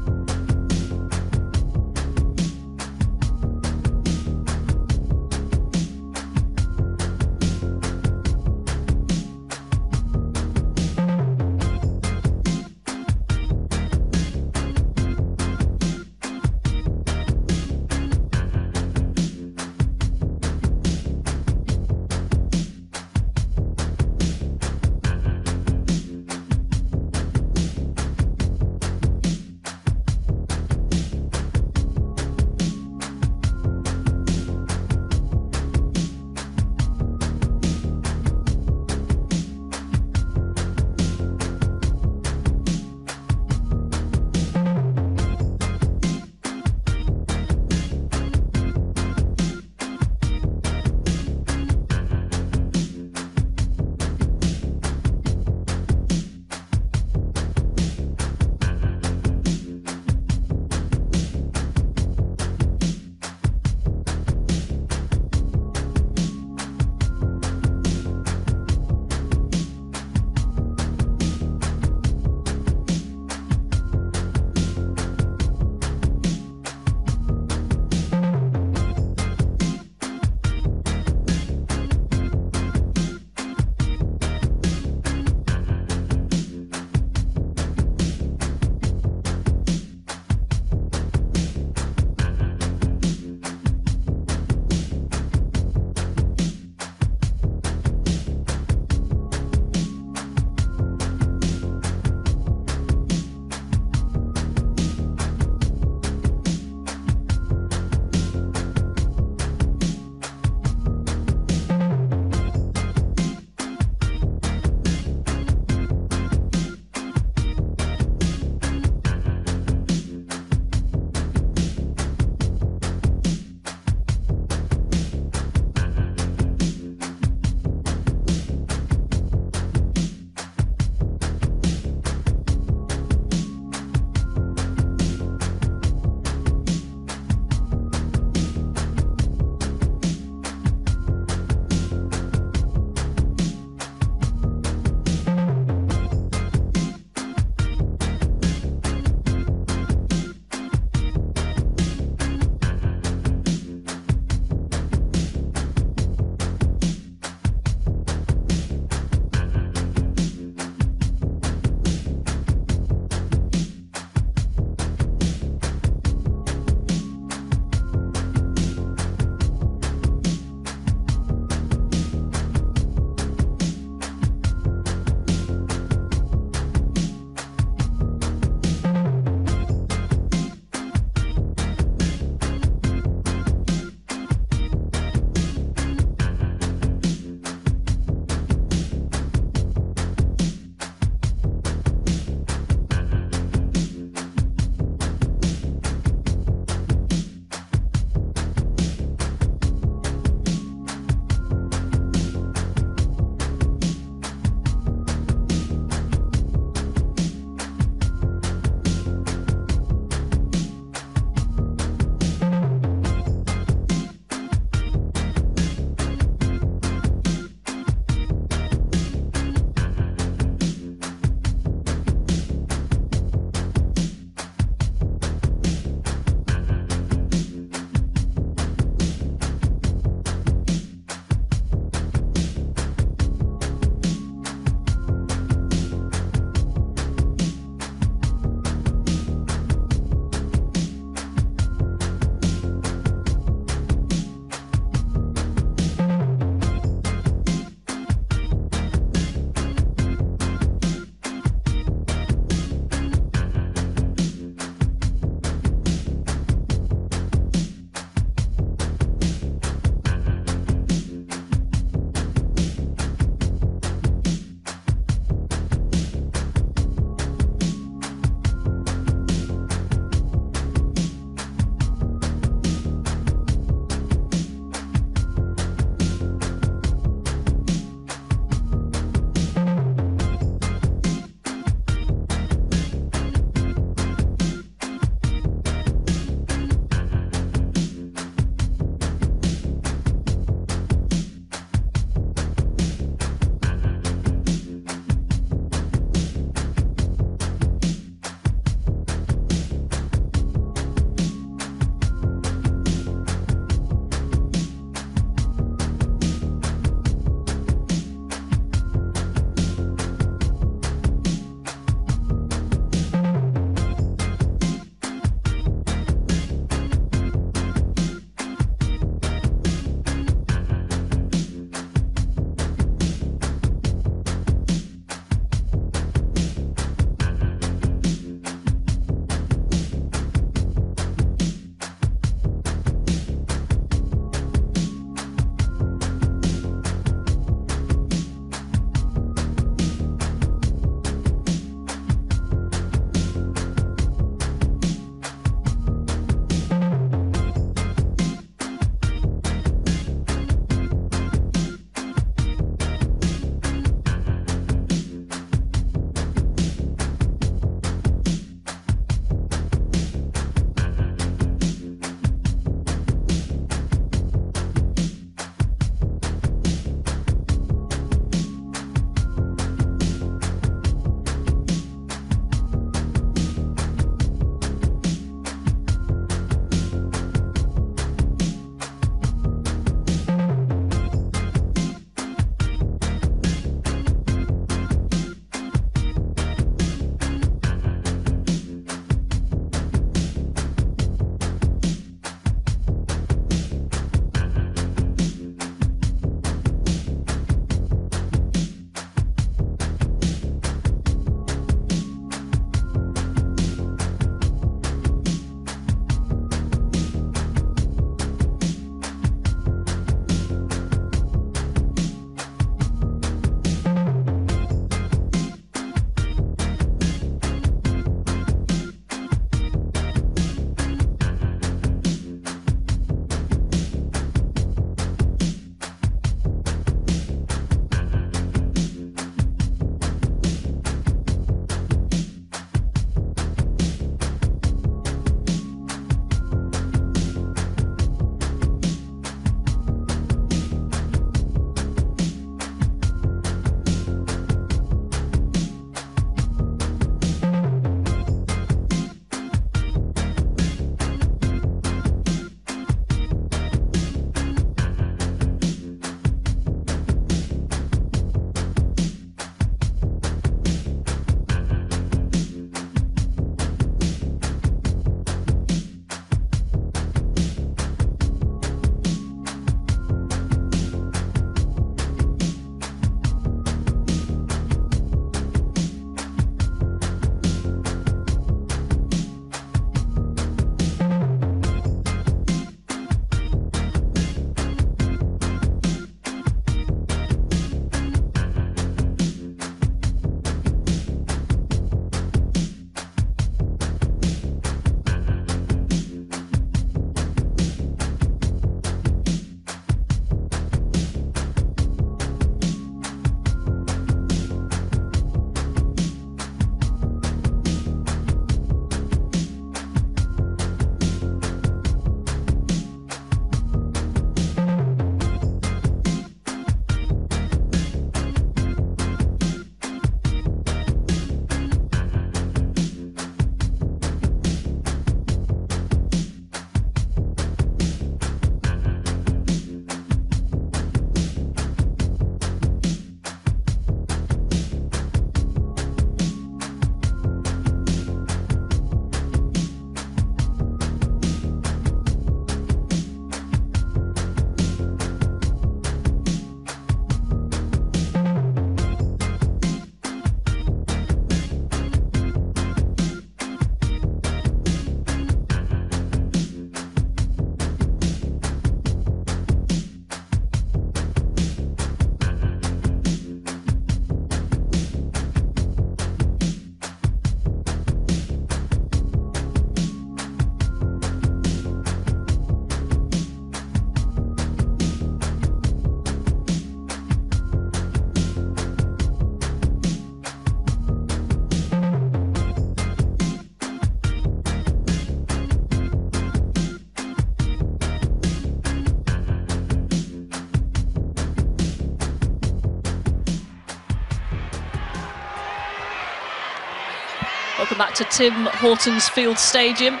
Welcome back to Tim Hortons Field Stadium.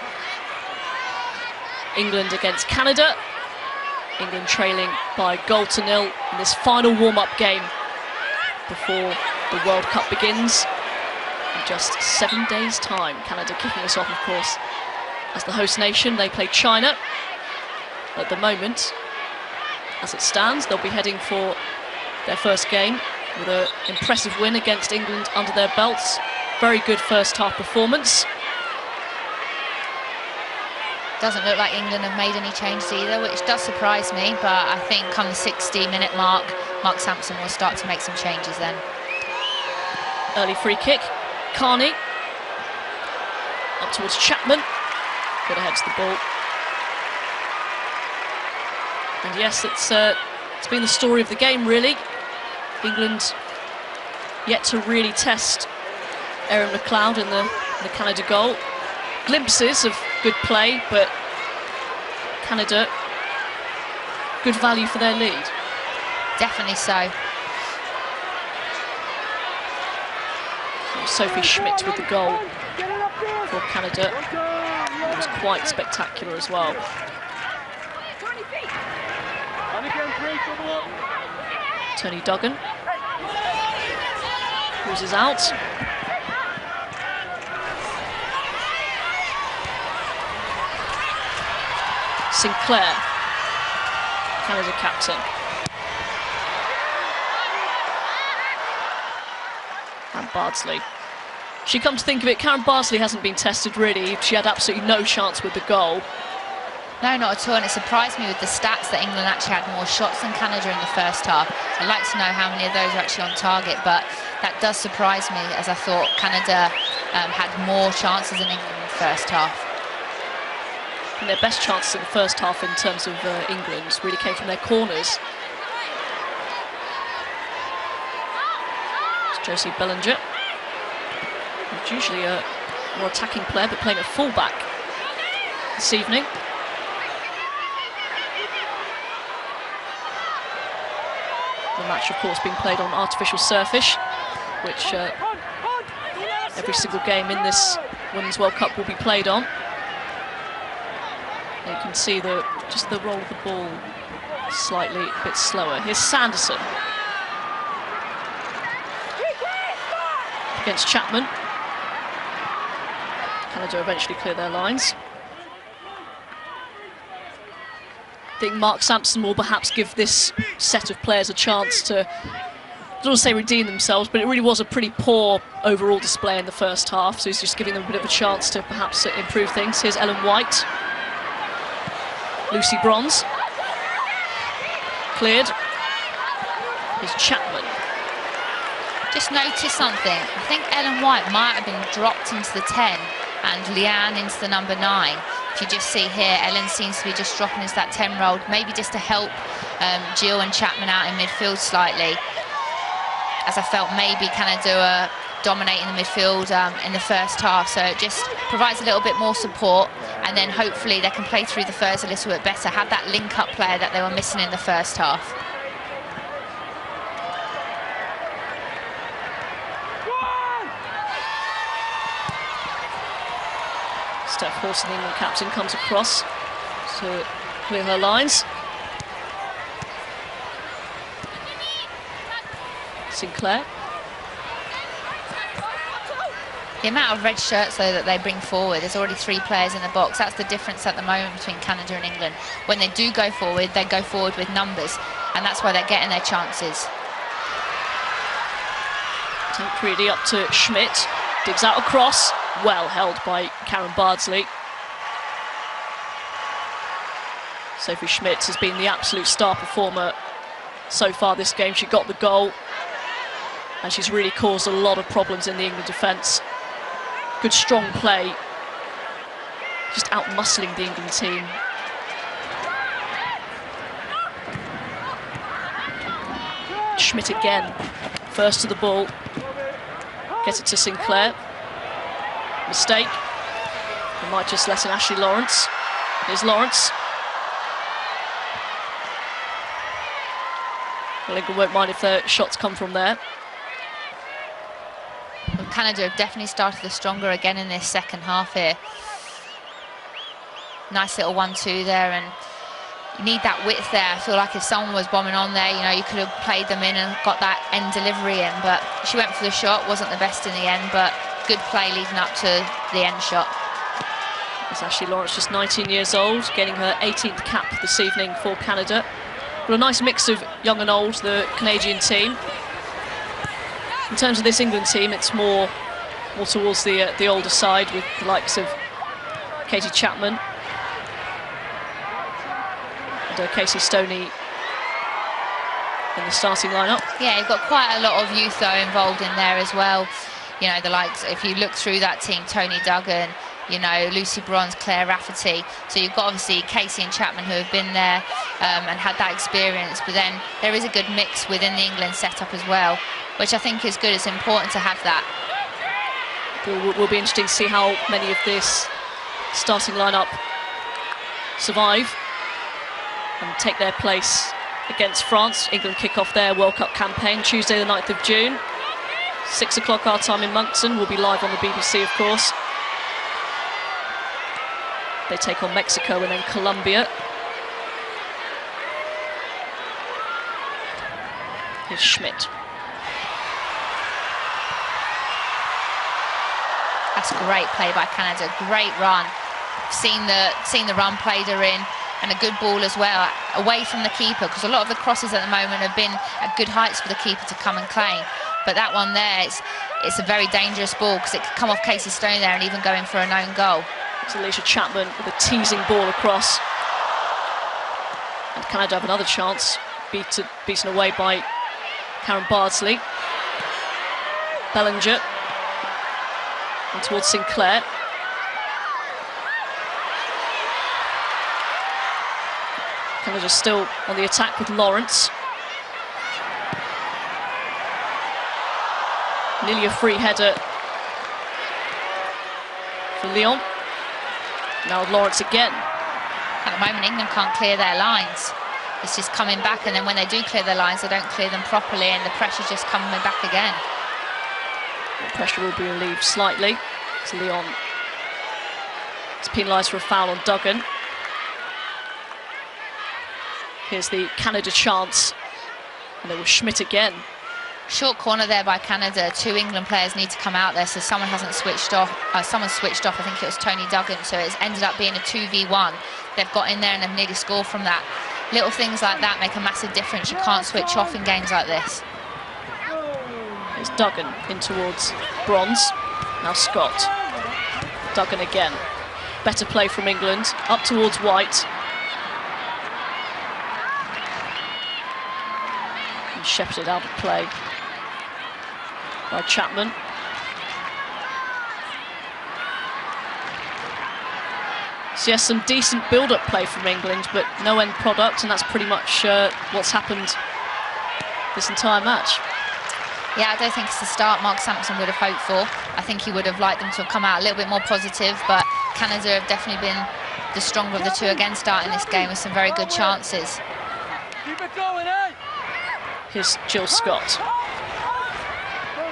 England against Canada. England trailing by 1-0 in this final warm-up game before the World Cup begins in just 7 days' time. Canada kicking us off, of course, as the host nation. They play China. At the moment, as it stands, they'll be heading for their first game with an impressive win against England under their belts. Very good first half performance. Doesn't look like England have made any changes either, which does surprise me, but I think come the 60-minute mark, Mark Sampson will start to make some changes then. Early free kick. Carney up towards Chapman. Good ahead to the ball. And yes, it's been the story of the game, really. England yet to really test Erin McLeod in the Canada goal. Glimpses of good play, but Canada, good value for their lead. Definitely so. Sophie Schmidt with the goal for Canada. It was quite spectacular as well. Tony Duggan loses out. Sinclair, Canada captain. And Bardsley. She come to think of it, Karen Bardsley hasn't been tested really. She had absolutely no chance with the goal. No, not at all, and it surprised me with the stats that England actually had more shots than Canada in the first half. I'd like to know how many of those are actually on target, but that does surprise me, as I thought Canada had more chances than England in the first half. And their best chances in the first half in terms of England really came from their corners. It's Josie Bellinger, who's usually a more attacking player, but playing at full-back this evening. The match, of course, being played on artificial surface, which every single game in this Women's World Cup will be played on. You can see just the roll of the ball slightly a bit slower. Here's Sanderson against Chapman. Canada eventually clear their lines. I think Mark Sampson will perhaps give this set of players a chance to, I don't want to say redeem themselves, but it really was a pretty poor overall display in the first half, so he's just giving them a bit of a chance to perhaps improve things. Here's Ellen White. Lucy Bronze. Cleared. Here's Chapman. Just noticed something. I think Ellen White might have been dropped into the 10 and Leanne into the number 9. If you just see here, Ellen seems to be just dropping into that 10-year-old, maybe just to help Jill and Chapman out in midfield slightly, as I felt maybe Canada were dominating the midfield in the first half, so it just provides a little bit more support, and then hopefully they can play through the thirds a little bit better, have that link-up player that they were missing in the first half. Steph Hawson, the England captain, comes across to clear her lines. Sinclair. The amount of red shirts, though, that they bring forward, there's already 3 players in the box. That's the difference at the moment between Canada and England. When they do go forward, they go forward with numbers, and that's why they're getting their chances. Tancredi up to Schmidt, digs out a cross, well held by Karen Bardsley. Sophie Schmidt has been the absolute star performer so far this game. She got the goal, and she's really caused a lot of problems in the England defence. Good strong play, just out-muscling the England team. Schmidt again, first to the ball, gets it to Sinclair. Mistake. They might just let in Ashley Lawrence. Here's Lawrence. Well, England won't mind if their shots come from there. Canada have definitely started the stronger again in this second half here. Nice little 1-2 there, and you need that width there. I feel like if someone was bombing on there, you know, you could have played them in and got that end delivery in, but she went for the shot, wasn't the best in the end, but good play leading up to the end shot. It's Ashley Lawrence, just 19 years old, getting her 18th cap this evening for Canada. But a nice mix of young and old, the Canadian team. In terms of this England team, it's more towards the older side, with the likes of Katie Chapman and Casey Stoney in the starting lineup. Yeah, you've got quite a lot of youth though involved in there as well. You know, the likes, if you look through that team, Toni Duggan, you know, Lucy Bronze, Claire Rafferty. So you've got obviously Casey and Chapman who have been there and had that experience, but then there is a good mix within the England setup as well, which I think is good. It's important to have that. Will be interesting to see how many of this starting lineup survive and take their place against France. England kick off their World Cup campaign Tuesday the 9th of June. 6 o'clock our time in Moncton. We'll be live on the BBC, of course. They take on Mexico and then Colombia. Here's Schmidt. That's a great play by Canada, great run. Seen the run played her in, and a good ball as well, away from the keeper, because a lot of the crosses at the moment have been at good heights for the keeper to come and claim. But that one there, it's a very dangerous ball, because it could come off Casey Stoney there and even go in for a known goal. It's Alicia Chapman with a teasing ball across. And Canada have another chance, beaten away by Karen Bardsley. Bellinger. And towards Sinclair. Canada still on the attack with Lawrence. Nearly a free header for Lyon. Now Lawrence again. At the moment, England can't clear their lines. It's just coming back, and then when they do clear their lines, they don't clear them properly, and the pressure's just coming back again. The pressure will be relieved slightly. So Lyon is penalised for a foul on Duggan. Here's the Canada chance, and there was Schmidt again. Short corner there by Canada. 2 England players need to come out there, so someone hasn't switched off. Someone switched off, I think it was Toni Duggan, so it's ended up being a 2v1. They've got in there and they've nearly scored from that. Little things like that make a massive difference. You can't switch off in games like this. It's Duggan in towards Bronze. Now Scott. Duggan again. Better play from England. Up towards White. And shepherded out of play by Chapman. So yes, some decent build-up play from England, but no end product, and that's pretty much what's happened this entire match. Yeah, I don't think it's the start Mark Sampson would have hoped for. I think he would have liked them to have come out a little bit more positive, but Canada have definitely been the stronger of the two again starting this game with some very good chances. Keep it going, eh? Here's Jill Scott.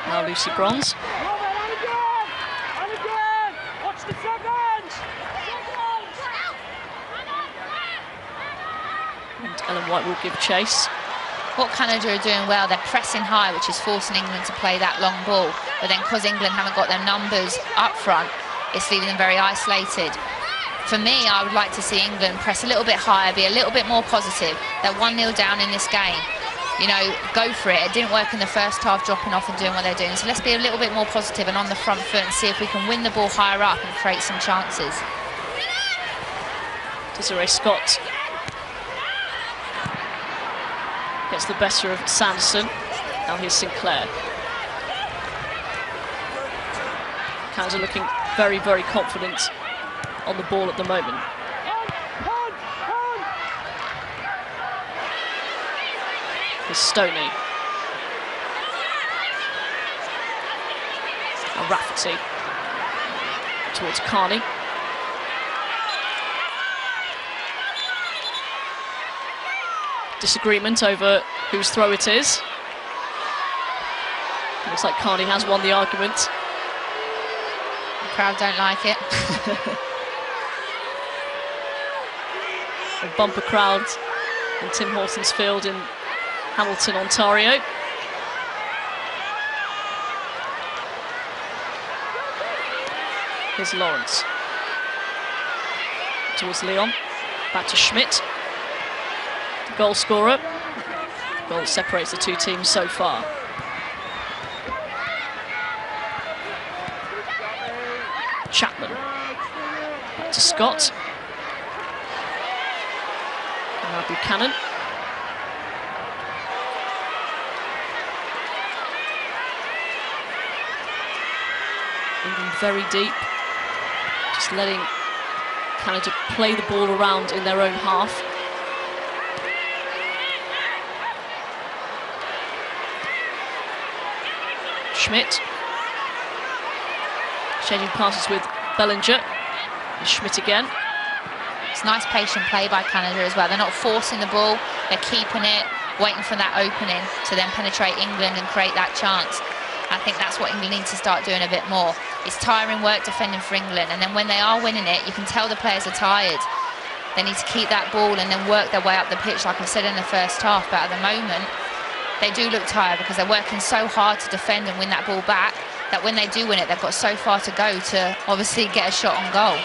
Now Lucy Bronze. And again! Watch the seconds! And Ellen White will give chase. What Canada are doing well, they're pressing high, which is forcing England to play that long ball. But then because England haven't got their numbers up front, it's leaving them very isolated. For me, I would like to see England press a little bit higher, be a little bit more positive. They're 1-0 down in this game. You know, go for it. It didn't work in the first half, dropping off and doing what they're doing. So let's be a little bit more positive and on the front foot and see if we can win the ball higher up and create some chances. Desiree Scott gets the better of Sanderson. Now here's Sinclair. Canada looking very, very confident on the ball at the moment. Here's Stoney. Now Rafferty towards Carney. Disagreement over whose throw it is. Looks like Carney has won the argument. Crowd don't like it. A bumper crowd in Tim Hortons Field in Hamilton, Ontario. Here's Lawrence. Towards Leon. Back to Schmidt. The goal scorer. Goal separates the two teams so far. Chapman. Back to Scott. And now Buchanan. England very deep. Just letting Canada play the ball around in their own half. Schmidt. Changing passes with Bellinger. And Schmidt again. It's nice patient play by Canada as well. They're not forcing the ball, they're keeping it, waiting for that opening to then penetrate England and create that chance. I think that's what England needs to start doing a bit more. It's tiring work defending for England, and then when they are winning it, you can tell the players are tired. They need to keep that ball and then work their way up the pitch, like I said in the first half. But at the moment, they do look tired because they're working so hard to defend and win that ball back, that when they do win it, they've got so far to go to obviously get a shot on goal.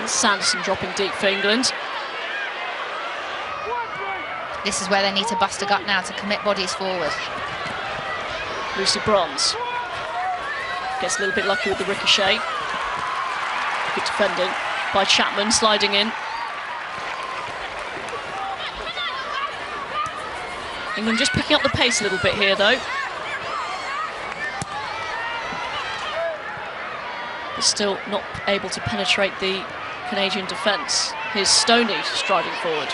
Sanderson dropping deep for England. This is where they need to bust a gut now to commit bodies forward. Lucy Bronze gets a little bit lucky with the ricochet. Good defending by Chapman, sliding in. England just picking up the pace a little bit here, though. But still not able to penetrate the Canadian defence. Here's Stoney striding forward.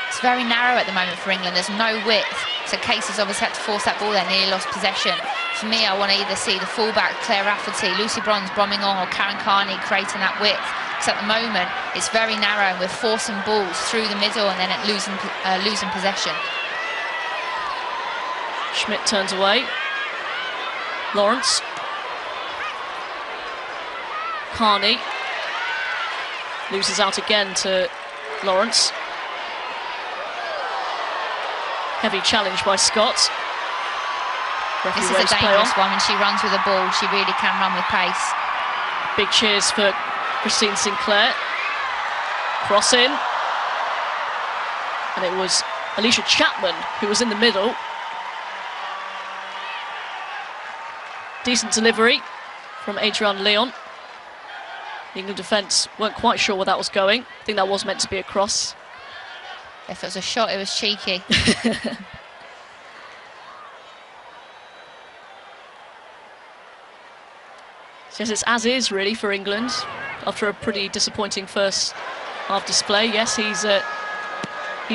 It's very narrow at the moment for England. There's no width. So Casey's obviously had to force that ball there, nearly lost possession. For me, I want to either see the fullback, Claire Rafferty, Lucy Bronze bombing on, or Karen Carney creating that width. Because at the moment, it's very narrow and we're forcing balls through the middle and then losing possession. Schmidt turns away. Lawrence. Carney loses out again to Lawrence. Heavy challenge by Scott. This is a dangerous one. When she runs with the ball, she really can run with pace. Big cheers for Christine Sinclair. Cross in. And it was Alicia Chapman who was in the middle. Decent delivery from Adrienne Leon. The England defence weren't quite sure where that was going. I think that was meant to be a cross. If it was a shot, it was cheeky. Yes, it's as is really for England after a pretty disappointing first half display. Yes, he's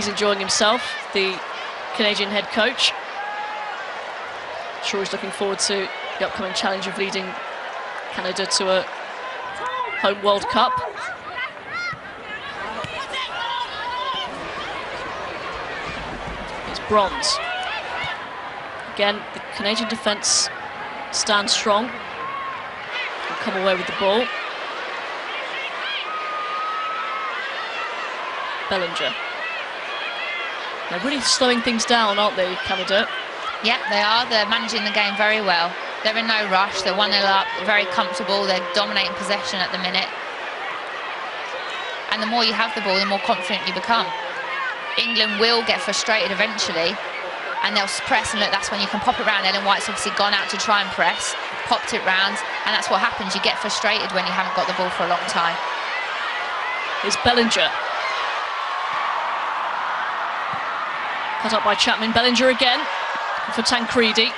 enjoying himself, the Canadian head coach. Sure, he's looking forward to the upcoming challenge of leading Canada to a home World Cup. It's Bronze. Again, the Canadian defence stands strong and come away with the ball. Bellinger. They're really slowing things down, aren't they, Canada? Yeah, they are. They're managing the game very well. They're in no rush. They're 1-0 up, very comfortable. They're dominating possession at the minute. And the more you have the ball, the more confident you become. England will get frustrated eventually, and they'll press, and look, that's when you can pop it round. Ellen White's obviously gone out to try and press, popped it round, and that's what happens. You get frustrated when you haven't got the ball for a long time. Here's Bellinger. Cut up by Chapman. Bellinger again for Tancredi.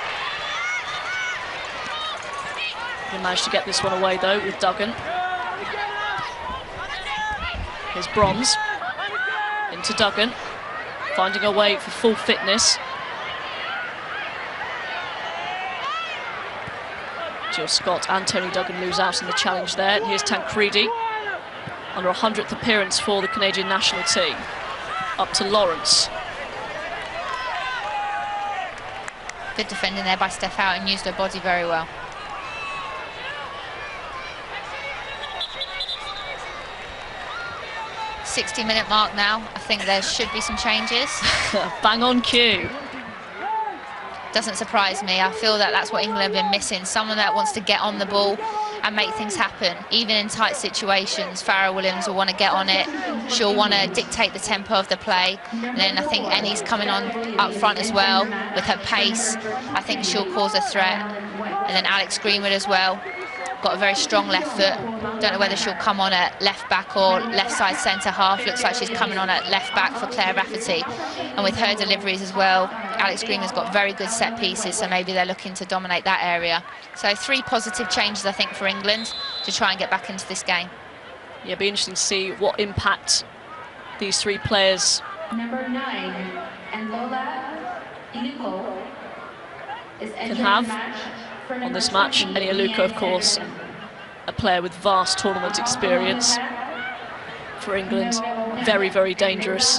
He managed to get this one away though with Duggan. Here's Bronze. Into Duggan. Finding a way for full fitness. Jill Scott and Tony Duggan lose out in the challenge there. And here's Tancredi. Under 100th appearance for the Canadian national team. Up to Lawrence. Good defending there by Steph Houghton, used her body very well. .60-minute mark now. I think there should be some changes. Bang on cue. Doesn't surprise me. I feel that that's what England have been missing. Someone that wants to get on the ball and make things happen. Even in tight situations, Farrah Williams will want to get on it. She'll want to dictate the tempo of the play. And then I think Ennie's coming on up front as well with her pace. I think she'll cause a threat. And then Alex Greenwood as well. Got a very strong left foot. Don't know whether she'll come on at left back or left side centre half. Looks like she's coming on at left back for Claire Rafferty. And with her deliveries as well, Alex Greenwood's got very good set pieces, so maybe they're looking to dominate that area. So 3 positive changes, I think, for England to try and get back into this game. Yeah, it'll be interesting to see what impact these 3 players. Number 9, and Lola Iluko is can have on this match. Eni Aluko, of course, a player with vast tournament experience for England. Very, very dangerous,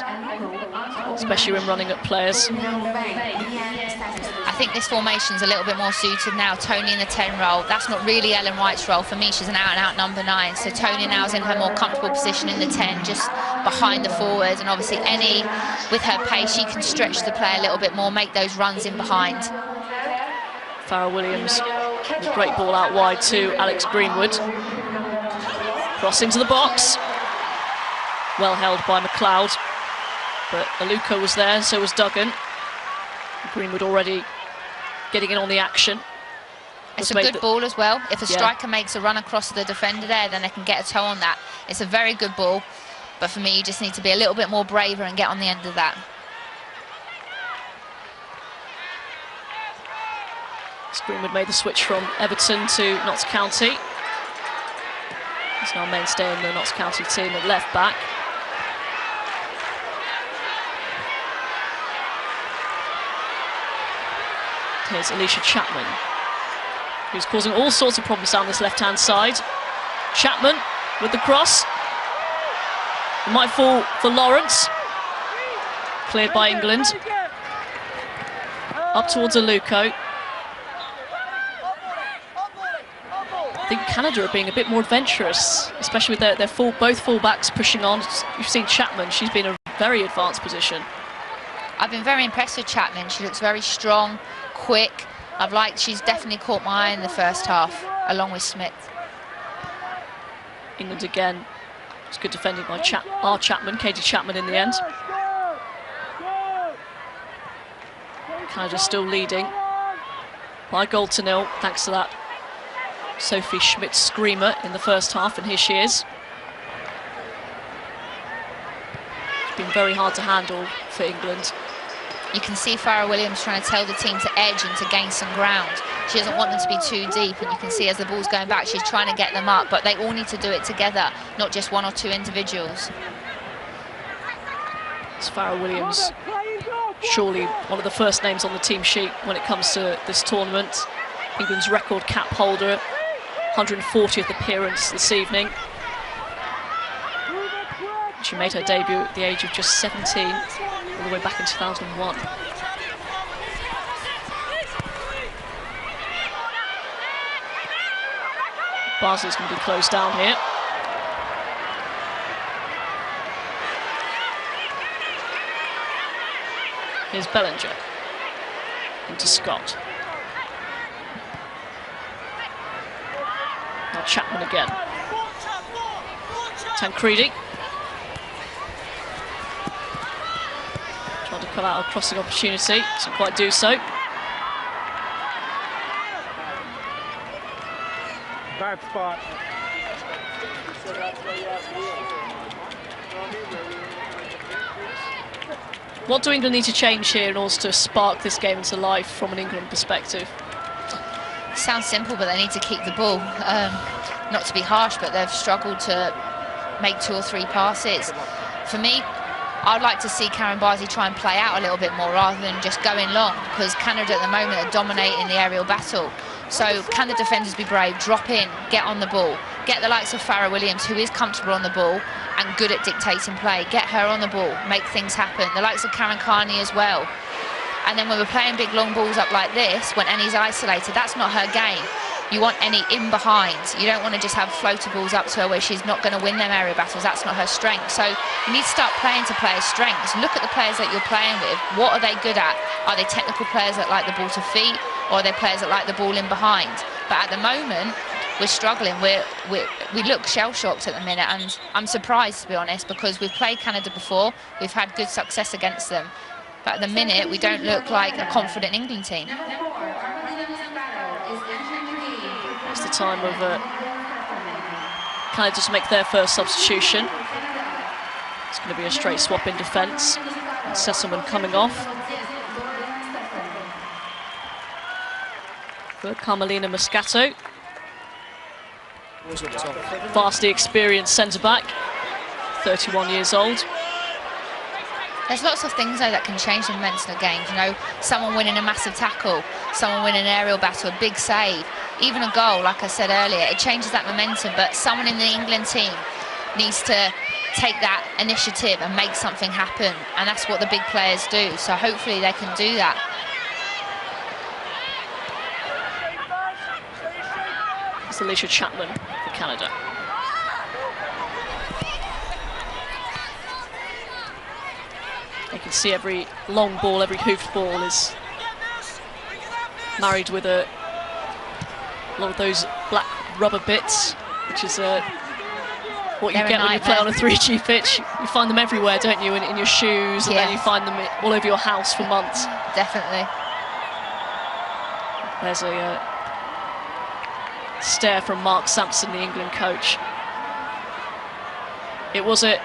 especially when running at players. I think this formation's a little bit more suited now. Tony in the 10 role. That's not really Ellen White's role. For me, she's an out-and-out number 9. So Tony now's in her more comfortable position in the 10, just behind the forwards. And obviously Eni, with her pace, she can stretch the play a little bit more, make those runs in behind. Farrah Williams with a great ball out wide to Alex Greenwood. Cross into the box. Well held by McLeod. But Aluko was there, and so was Duggan. Greenwood already getting in on the action. It's a good ball as well. If a striker makes a run across the defender there, then they can get a toe on that. It's a very good ball. But for me, you just need to be a little bit more braver and get on the end of that. Greenwood made the switch from Everton to Notts County. He's now a mainstay in the Notts County team at left back. Here's Alicia Chapman, who's causing all sorts of problems down this left-hand side. Chapman with the cross. It might fall for Lawrence. Cleared by England. Up towards Aluko. I think Canada are being a bit more adventurous, especially with both full-backs pushing on. You've seen Chapman, she's been in a very advanced position. I've been very impressed with Chapman. She looks very strong, quick. She's definitely caught my eye in the first half, along with Smith. England again. It's good defending by Chapman, Katie Chapman in the end. Canada still leading by 1-0, thanks to that Sophie Schmidt screamer in the first half, and here she is. It's been very hard to handle for England. You can see Farrah Williams trying to tell the team to edge and to gain some ground. She doesn't want them to be too deep, and you can see as the ball's going back, she's trying to get them up, but they all need to do it together, not just 1 or 2 individuals. It's Farrah Williams, surely one of the first names on the team sheet when it comes to this tournament. England's record cap holder, 140th appearance this evening. She made her debut at the age of just 17, all the way back in 2001. Basel's going to be closed down here. Here's Bellinger into Scott. Now Chapman again. Tancredi. Trying to cut out a crossing opportunity, doesn't quite do so. Bad spot. What do England need to change here in order to spark this game into life from an England perspective? It sounds simple, but they need to keep the ball. Not to be harsh, but they've struggled to make 2 or 3 passes. For me, I'd like to see Karen Barsey try and play out a little bit more rather than just going long, because Canada at the moment are dominating the aerial battle. So can the defenders be brave, drop in, get on the ball, get the likes of Farrah Williams, who is comfortable on the ball and good at dictating play, get her on the ball, make things happen. The likes of Karen Carney as well. And then when we're playing big long balls up like this, when Annie's isolated, that's not her game. You want Annie in behind. You don't want to just have floater balls up to her where she's not going to win them area battles. That's not her strength. So you need to start playing to players' strengths. Look at the players that you're playing with. What are they good at? Are they technical players that like the ball to feet, or are they players that like the ball in behind? But at the moment, we're struggling. We look shell-shocked at the minute, and I'm surprised, to be honest, because we've played Canada before. We've had good success against them. But at the minute, we don't look like a confident England team. It's the time of Canada to make their first substitution. It's going to be a straight swap in defence. Sesselman coming off. For Carmelina Moscato. Vastly experienced centre-back, 31 years old. There's lots of things, though, that can change the momentum of games. You know, someone winning a massive tackle, someone winning an aerial battle, a big save, even a goal, like I said earlier. It changes that momentum, but someone in the England team needs to take that initiative and make something happen, and that's what the big players do. So hopefully they can do that. It's Alicia Chapman for Canada. You can see every long ball, every hoofed ball is married with a lot of those black rubber bits, which is what you get when you play on a 3G pitch. You find them everywhere, don't you, in your shoes, and then you find them all over your house for months. Definitely. There's a stare from Mark Sampson, the England coach. It was an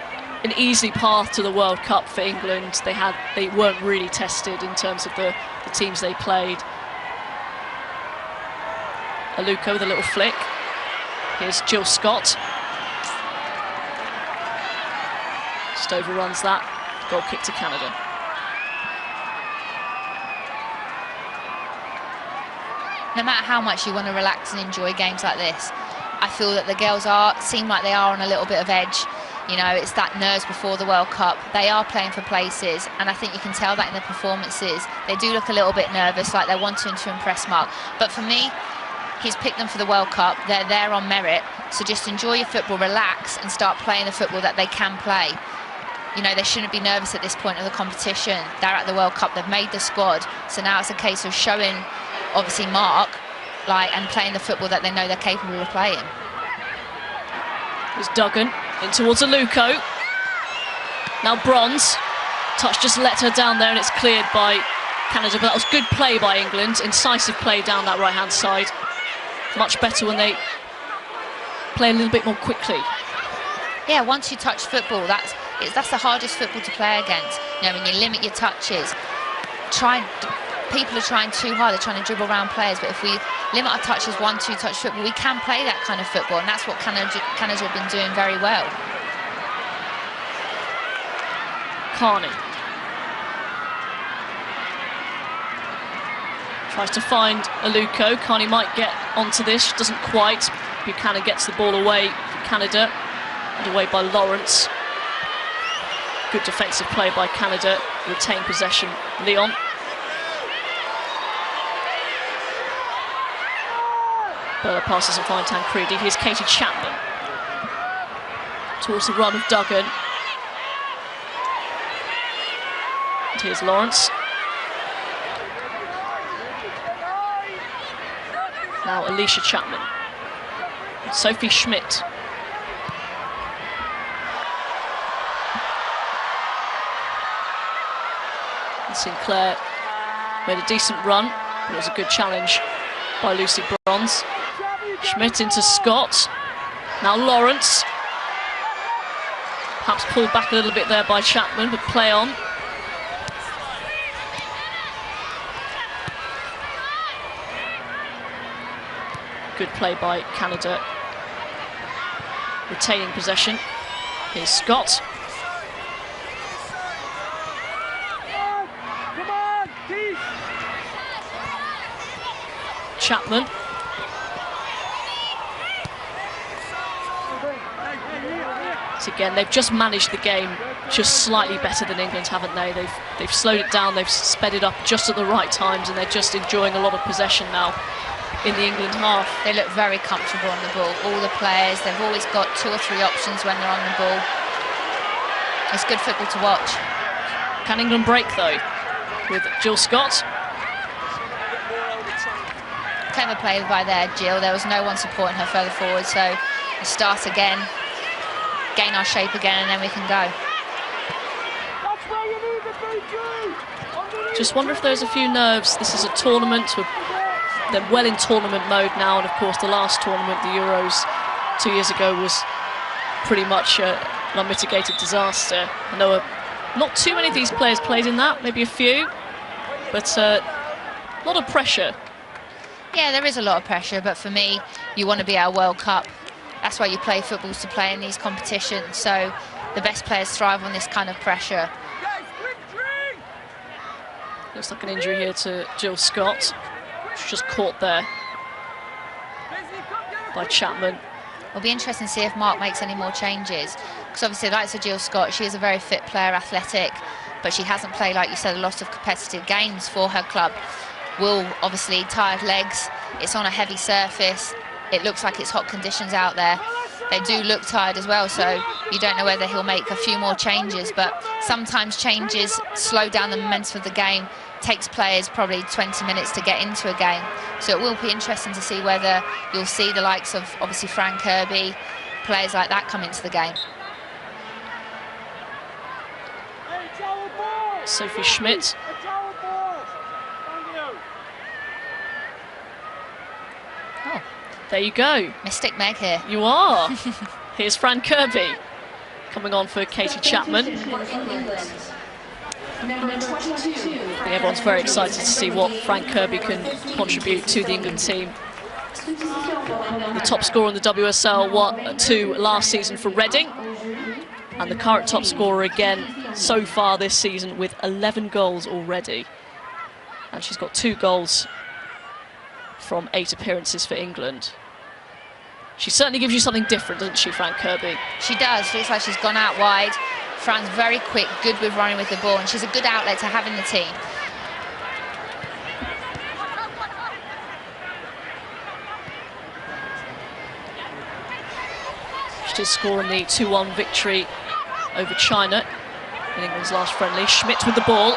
easy path to the World Cup for England. They weren't really tested in terms of the teams they played. Aluko with a little flick. Here's Jill Scott. Just overruns that. Goal kick to Canada. No matter how much you want to relax and enjoy games like this, I feel that the girls seem like they are on a little bit of edge. You know, it's that nerves before the World Cup. They are playing for places, and I think you can tell that in the performances. They do look a little bit nervous, like they're wanting to impress Mark. But for me, he's picked them for the World Cup. They're there on merit, so just enjoy your football, relax, and start playing the football that they can play. You know, they shouldn't be nervous at this point of the competition. They're at the World Cup, they've made the squad, so now it's a case of showing, obviously, Mark, and playing the football that they know they're capable of playing. There's Duggan in towards Aluko. Now Bronze. Touch just let her down there, and it's cleared by Canada, but that was good play by England. Incisive play down that right-hand side. Much better when they play a little bit more quickly. Yeah, once you touch football, that's the hardest football to play against. You know, when you limit your touches, people are trying too hard, they're trying to dribble around players, but if we limit our touches, 1-2 touch football, we can play that kind of football, and that's what Canada have been doing very well. Carney tries to find Aluko. Carney might get onto this, she doesn't quite. Buchanan gets the ball away for Canada, and away by Lawrence. Good defensive play by Canada, retain possession, Leon. Bella passes and finds Tancredi. Here's Katie Chapman towards the run of Duggan. And here's Lawrence. Now Alicia Chapman. Sophie Schmidt. And Sinclair made a decent run, but it was a good challenge by Lucy Bronze. Schmidt into Scott. Now Lawrence. Perhaps pulled back a little bit there by Chapman, but play on. Good play by Canada. Retaining possession. Here's Scott. Chapman. So again, they've just managed the game just slightly better than England, haven't they? They've slowed it down, they've sped it up just at the right times, and they're just enjoying a lot of possession now in the England half. They look very comfortable on the ball. All the players, they've always got 2 or 3 options when they're on the ball. It's good football to watch. Can England break, though, with Jill Scott? Clever play by there, Jill. There was no one supporting her further forward, so we start again, gain our shape again, and then we can go. Just wonder if there's a few nerves. This is a tournament. They're well in tournament mode now, and of course the last tournament, the Euros 2 years ago, was pretty much an unmitigated disaster. I know not too many of these players played in that, maybe a few, but a lot of pressure. Yeah, there is a lot of pressure, but for me, you want to be our World Cup. That's why you play football, to play in these competitions, so the best players thrive on this kind of pressure. Looks like an injury here to Jill Scott. She's just caught there by Chapman. It'll be interesting to see if Mark makes any more changes, because obviously, like Jill Scott, she is a very fit player, athletic, but she hasn't played, like you said, a lot of competitive games for her club. Will, obviously, tired legs, it's on a heavy surface, it looks like it's hot conditions out there. They do look tired as well, so you don't know whether he'll make a few more changes, but sometimes changes slow down the momentum of the game. Takes players probably 20 minutes to get into a game, so it will be interesting to see whether you'll see the likes of, obviously, Fran Kirby, players like that come into the game. Sophie Schmidt. Oh, there you go. Mystic Meg here. You are. Here's Fran Kirby coming on for Katie Chapman. Number 22. I think everyone's very excited to see what Fran Kirby can contribute to the England team. The top scorer in the WSL 2 last season for Reading, and the current top scorer again so far this season with 11 goals already. And she's got 2 goals from 8 appearances for England. She certainly gives you something different, doesn't she, Fran Kirby? She does. Looks like she's gone out wide. Fran's very quick, good with running with the ball, and she's a good outlet to have in the team. She did score in the 2-1 victory over China in England's last friendly. Schmidt with the ball.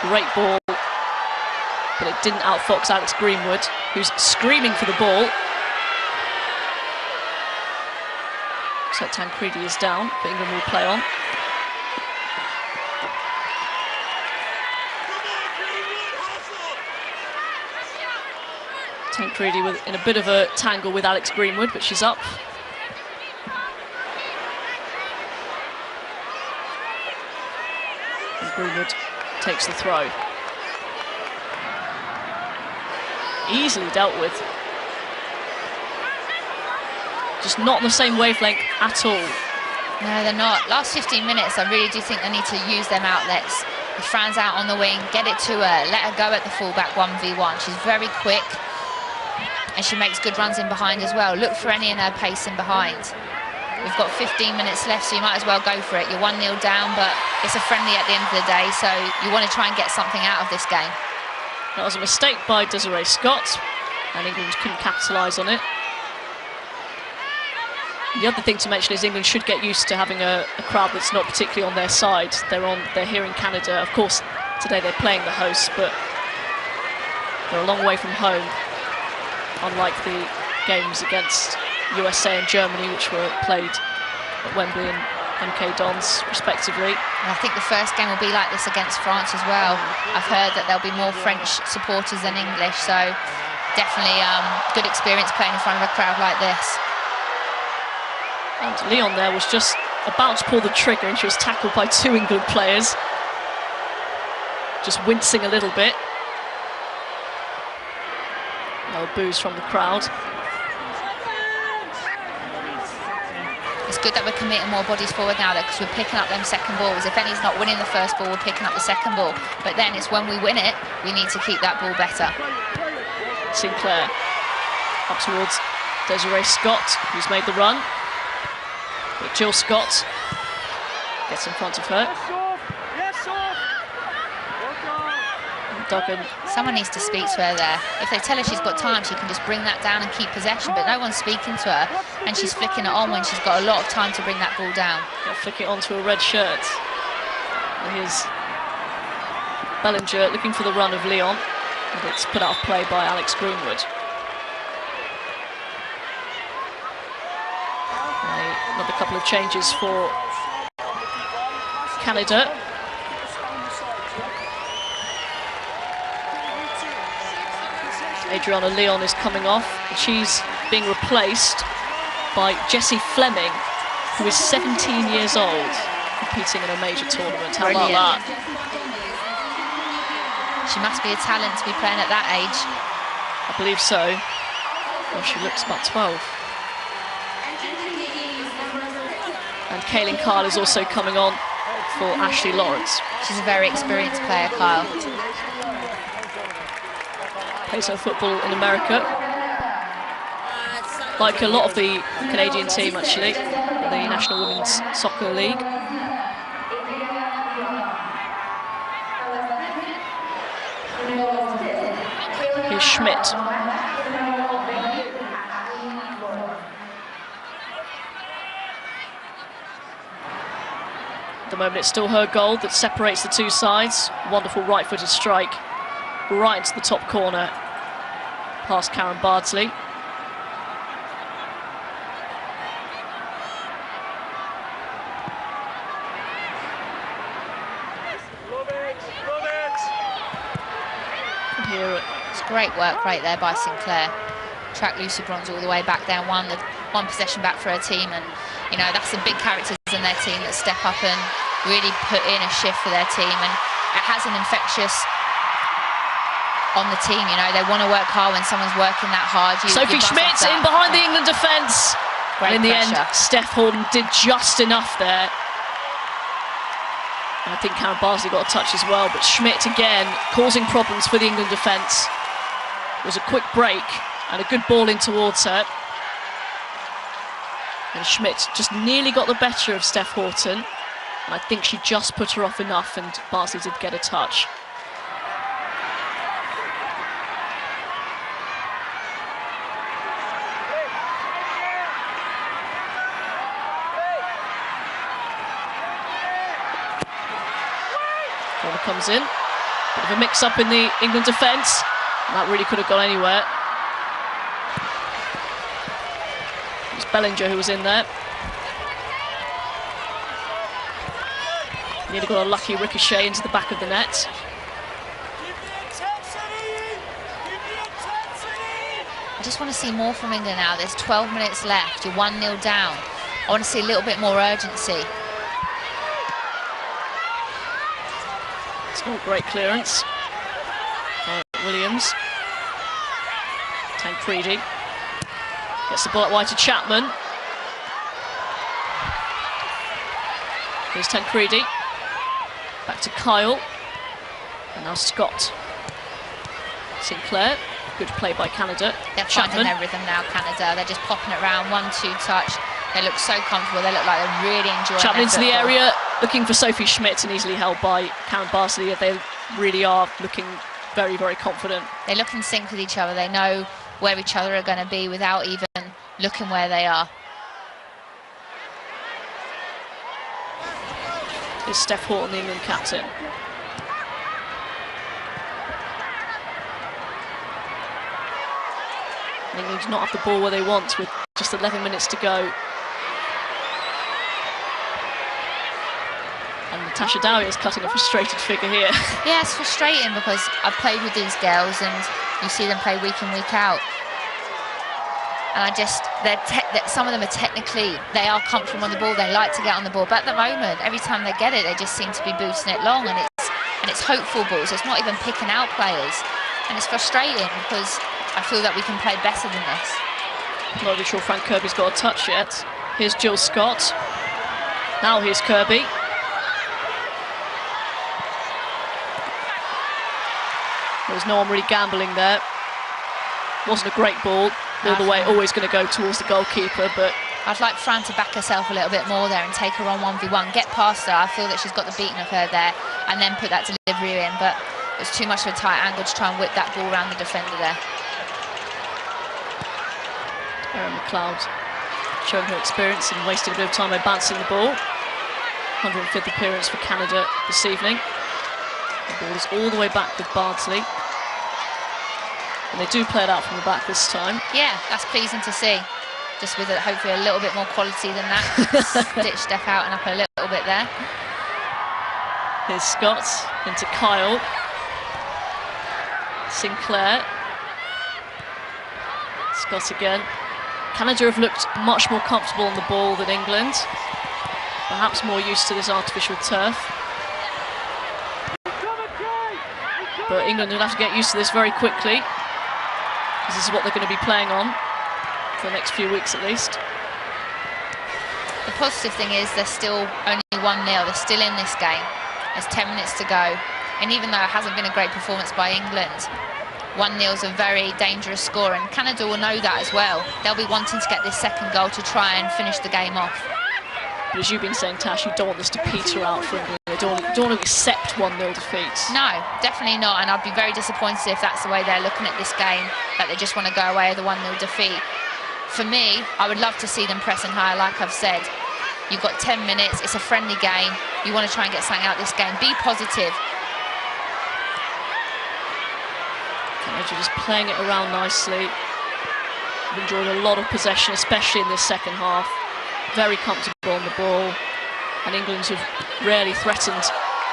Great ball, but it didn't outfox Alex Greenwood, who's screaming for the ball. So Tancredi is down, but England will play on. Tancredi in a bit of a tangle with Alex Greenwood, but she's up. And Greenwood takes the throw. Easily dealt with. Just not on the same wavelength at all. No, they're not. Last 15 minutes, I really do think they need to use them outlets. If Fran's out on the wing, get it to her, let her go at the fullback 1v1. She's very quick, and she makes good runs in behind as well. Look for any in her pace in behind. We've got 15 minutes left, so you might as well go for it. You're 1-0 down, but it's a friendly at the end of the day, so you want to try and get something out of this game. That was a mistake by Desiree Scott, and England couldn't capitalise on it. The other thing to mention is England should get used to having a crowd that's not particularly on their side. They're here in Canada. Of course, today they're playing the hosts, but they're a long way from home, unlike the games against USA and Germany, which were played at Wembley and MK Dons, respectively. And I think the first game will be like this against France as well. I've heard that there'll be more French supporters than English, so definitely good experience playing in front of a crowd like this. And Leon there was just about to pull the trigger, and she was tackled by 2 England players. Just wincing a little bit. Another boos from the crowd. It's good that we're committing more bodies forward now, because we're picking up them second balls. If Ennie's not winning the first ball, we're picking up the second ball. But then it's when we win it, we need to keep that ball better. Sinclair up towards Desiree Scott, who's made the run. But Jill Scott Gets in front of her. Yes, off. Yes, off. Well done. Duggan. Someone needs to speak to her there. If they tell her she's got time, she can just bring that down and keep possession, but no one's speaking to her, and she's flicking it on when she's got a lot of time to bring that ball down. Flick it onto a red shirt. And here's Bellinger looking for the run of Leon, and it's put out of play by Alex Greenwood. Another couple of changes for Canada. Adriana Leon is coming off, and she's being replaced by Jessie Fleming, who is 17 years old, competing in a major tournament. How about that? She must be a talent to be playing at that age. I believe so. Well, she looks about 12. And Kaylin Kyle is also coming on for Ashley Lawrence. She's a very experienced player, Kyle. Plays her football in America. Like a lot of the Canadian team, actually, the National Women's Soccer League. Here's Schmidt. At the moment, it's still her goal that separates the two sides. Wonderful right-footed strike right into the top corner, past Karen Bardsley. Love it. Love it. And here, It's great work right there by Sinclair. Track Lucy Bronze all the way back there, one possession back for her team, and you know that's some big characters in their team that step up and really put in a shift for their team, and it has an infectious on the team. You know, they want to work hard when someone's working that hard. Sophie Schmidt in behind the England defence. Great And in the pressure. end, Steph Horton did just enough there. And I think Karen Bardsley got a touch as well, but Schmidt again causing problems for the England defence. It was a quick break and a good ball in towards her. And Schmidt just nearly got the better of Steph Horton. And I think she just put her off enough, and Bardsley did get a touch. Corner comes in. Bit of a mix-up in the England defence. And that really could have gone anywhere. It was Bellinger who was in there. Nearly got a lucky ricochet into the back of the net. I just want to see more from England now. There's 12 minutes left. You're 1-0 down. I want to see a little bit more urgency. It's all great clearance. Williams. Tancredi gets the ball out wide to Chapman. Here's Tancredi. Back to Kyle. And now Scott. Sinclair. Good play by Canada. They're finding their rhythm now, Canada. They're just popping it around, 1-2 touch. They look so comfortable. They look like they're really enjoying Chapman their into the football. area, looking for Sophie Schmidt, and easily held by Karen Bardsley. They really are looking very, very confident. They look in sync with each other. They know where each other are going to be without even looking where they are. Is Steph Horton the England captain? England do not have the ball where they want with just 11 minutes to go. And Natasha Dowie is cutting a frustrated figure here. Yeah, it's frustrating because I've played with these girls and you see them play week in, week out. And I just, some of them are technically, they are comfortable on the ball, they like to get on the ball. But at the moment, every time they get it, they just seem to be booting it long, and it's hopeful balls. It's not even picking out players. And it's frustrating because I feel that we can play better than this. Not really sure Frank Kirby's got a touch yet. Here's Jill Scott. Now here's Kirby. There was no one really gambling there. Wasn't a great ball. All the way, always going to go towards the goalkeeper, but I'd like Fran to back herself a little bit more there and take her on 1v1, get past her. I feel that she's got the beating of her there, and then put that delivery in, but it was too much of a tight angle to try and whip that ball around the defender there. Erin McLeod showing her experience and wasting a bit of time by bouncing the ball. 105th appearance for Canada this evening. The ball is all the way back with Bardsley. And they do play it out from the back this time. Yeah, that's pleasing to see. Just with hopefully a little bit more quality than that. Ditch step out and up a little bit there. Here's Scott into Kyle. Sinclair. Scott again. Canada have looked much more comfortable on the ball than England. Perhaps more used to this artificial turf. But England will have to get used to this very quickly, because this is what they're going to be playing on for the next few weeks at least. The positive thing is they're still only 1-0. They're still in this game. There's 10 minutes to go. And even though it hasn't been a great performance by England, 1-0 is a very dangerous score, and Canada will know that as well. They'll be wanting to get this second goal to try and finish the game off. But as you've been saying, Tash, you don't want this to peter out for England. They don't want to accept 1-0 defeats. No, definitely not, and I'd be very disappointed if that's the way they're looking at this game, that they just want to go away with a 1-0 defeat. For me, I would love to see them pressing higher, like I've said. You've got 10 minutes, it's a friendly game. You want to try and get something out of this game. Be positive. Canada just playing it around nicely. They've enjoyed a lot of possession, especially in this second half. Very comfortable on the ball. And England have rarely threatened,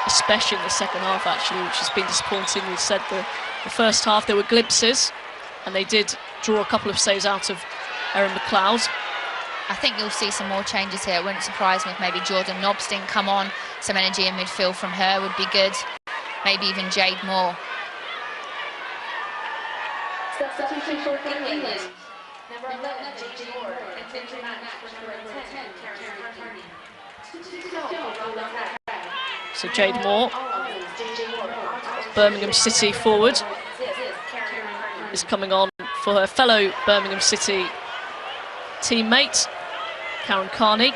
especially in the second half, actually, which has been disappointing. We said the first half there were glimpses, and they did draw a couple of saves out of Erin McLeod. I think you'll see some more changes here. It wouldn't surprise me if maybe Jordan Nobbs didn't come on. Some energy in midfield from her would be good. Maybe even Jade Moore. Substitution for England. Number 11, J.J. Moore. And entry match for number 10, Karen Carney. So Jade Moore, Birmingham City forward, is coming on for her fellow Birmingham City teammate, Karen Carney.